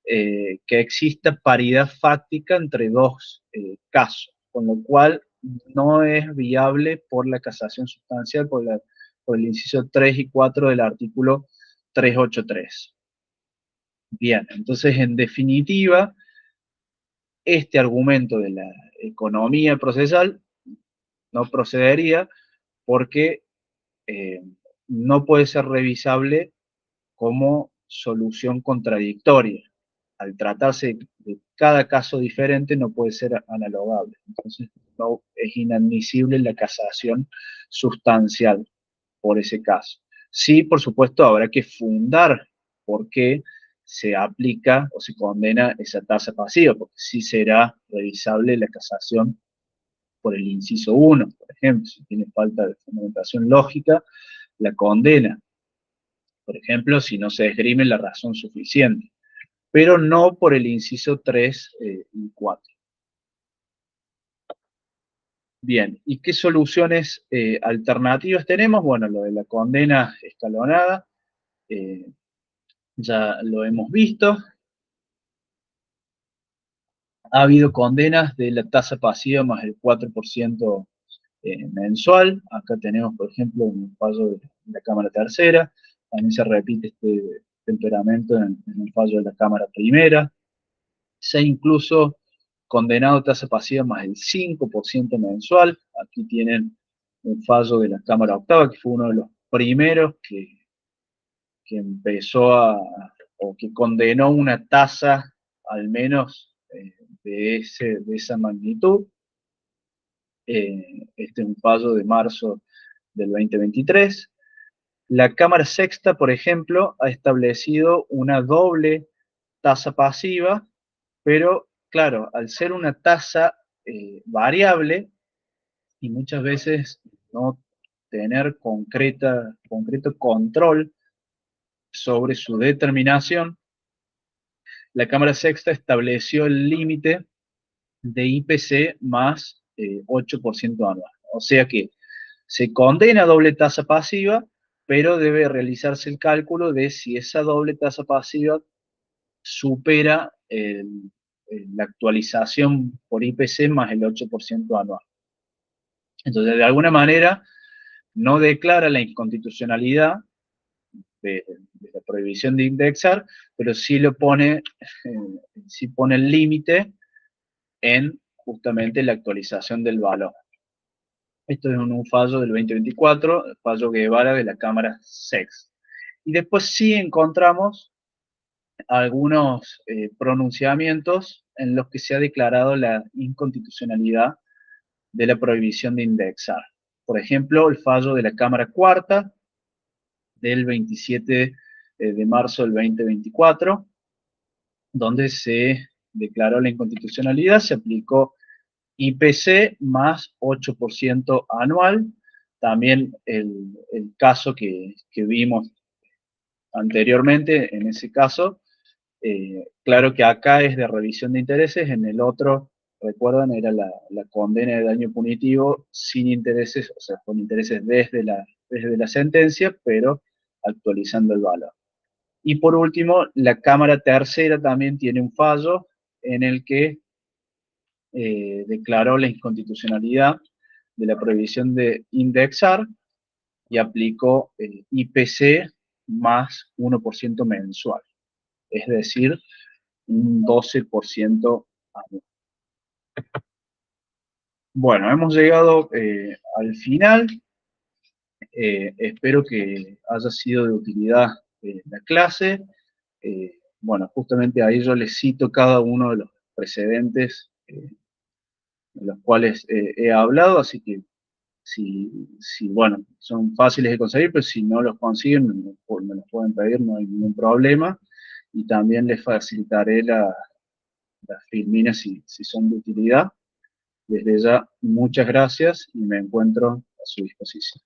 que exista paridad fáctica entre dos casos, con lo cual no es viable por la casación sustancial, por el inciso 3 y 4 del artículo 383. Bien, entonces en definitiva, este argumento de la economía procesal no procedería porque eh, no puede ser revisable como solución contradictoria. Al tratarse de cada caso diferente no puede ser analogable. Entonces no es inadmisible la casación sustancial por ese caso. Sí, por supuesto, habrá que fundar por qué se aplica o se condena esa tasa pasiva, porque sí será revisable la casación por el inciso 1, por ejemplo, si tiene falta de fundamentación lógica, la condena, por ejemplo, si no se esgrime la razón suficiente, pero no por el inciso 3 y 4. Bien, ¿y qué soluciones alternativas tenemos? Bueno, lo de la condena escalonada, eh, ya lo hemos visto. Ha habido condenas de la tasa pasiva más el 4% mensual. Acá tenemos, por ejemplo, un fallo de la Cámara Tercera. También se repite este temperamento en el fallo de la Cámara Primera. Se ha incluso condenado tasa pasiva más el 5% mensual. Aquí tienen un fallo de la Cámara Octava, que fue uno de los primeros que empezó o que condenó una tasa al menos de esa magnitud. Este es un fallo de marzo del 2023. La Cámara Sexta, por ejemplo, ha establecido una doble tasa pasiva, pero claro, al ser una tasa variable y muchas veces no tener concreto control sobre su determinación, la Cámara Sexta estableció el límite de IPC más 8% anual. O sea que se condena doble tasa pasiva, pero debe realizarse el cálculo de si esa doble tasa pasiva supera la actualización por IPC más el 8% anual. Entonces, de alguna manera, no declara la inconstitucionalidad de la prohibición de indexar, pero sí lo pone, sí pone el límite en justamente la actualización del valor. Esto es un fallo del 2024, el fallo Guevara de la Cámara SEX. Y después sí encontramos algunos pronunciamientos en los que se ha declarado la inconstitucionalidad de la prohibición de indexar. Por ejemplo, el fallo de la Cámara Cuarta del 27 de marzo del 2024, donde se declaró la inconstitucionalidad, se aplicó IPC más 8% anual. También el caso que vimos anteriormente, en ese caso, claro que acá es de revisión de intereses, en el otro, recuerdan, era la condena de daño punitivo sin intereses, o sea, con intereses desde la sentencia, pero actualizando el valor. Y por último, la Cámara Tercera también tiene un fallo en el que declaró la inconstitucionalidad de la prohibición de indexar y aplicó el IPC más 1% mensual, es decir, un 12% anual. Bueno, hemos llegado al final. Espero que haya sido de utilidad la clase. Bueno, justamente ahí yo les cito cada uno de los precedentes de los cuales he hablado, así que bueno, son fáciles de conseguir, pero si no los consiguen, me los pueden pedir, no hay ningún problema. Y también les facilitaré las filminas si son de utilidad. Desde ya, muchas gracias y me encuentro a su disposición.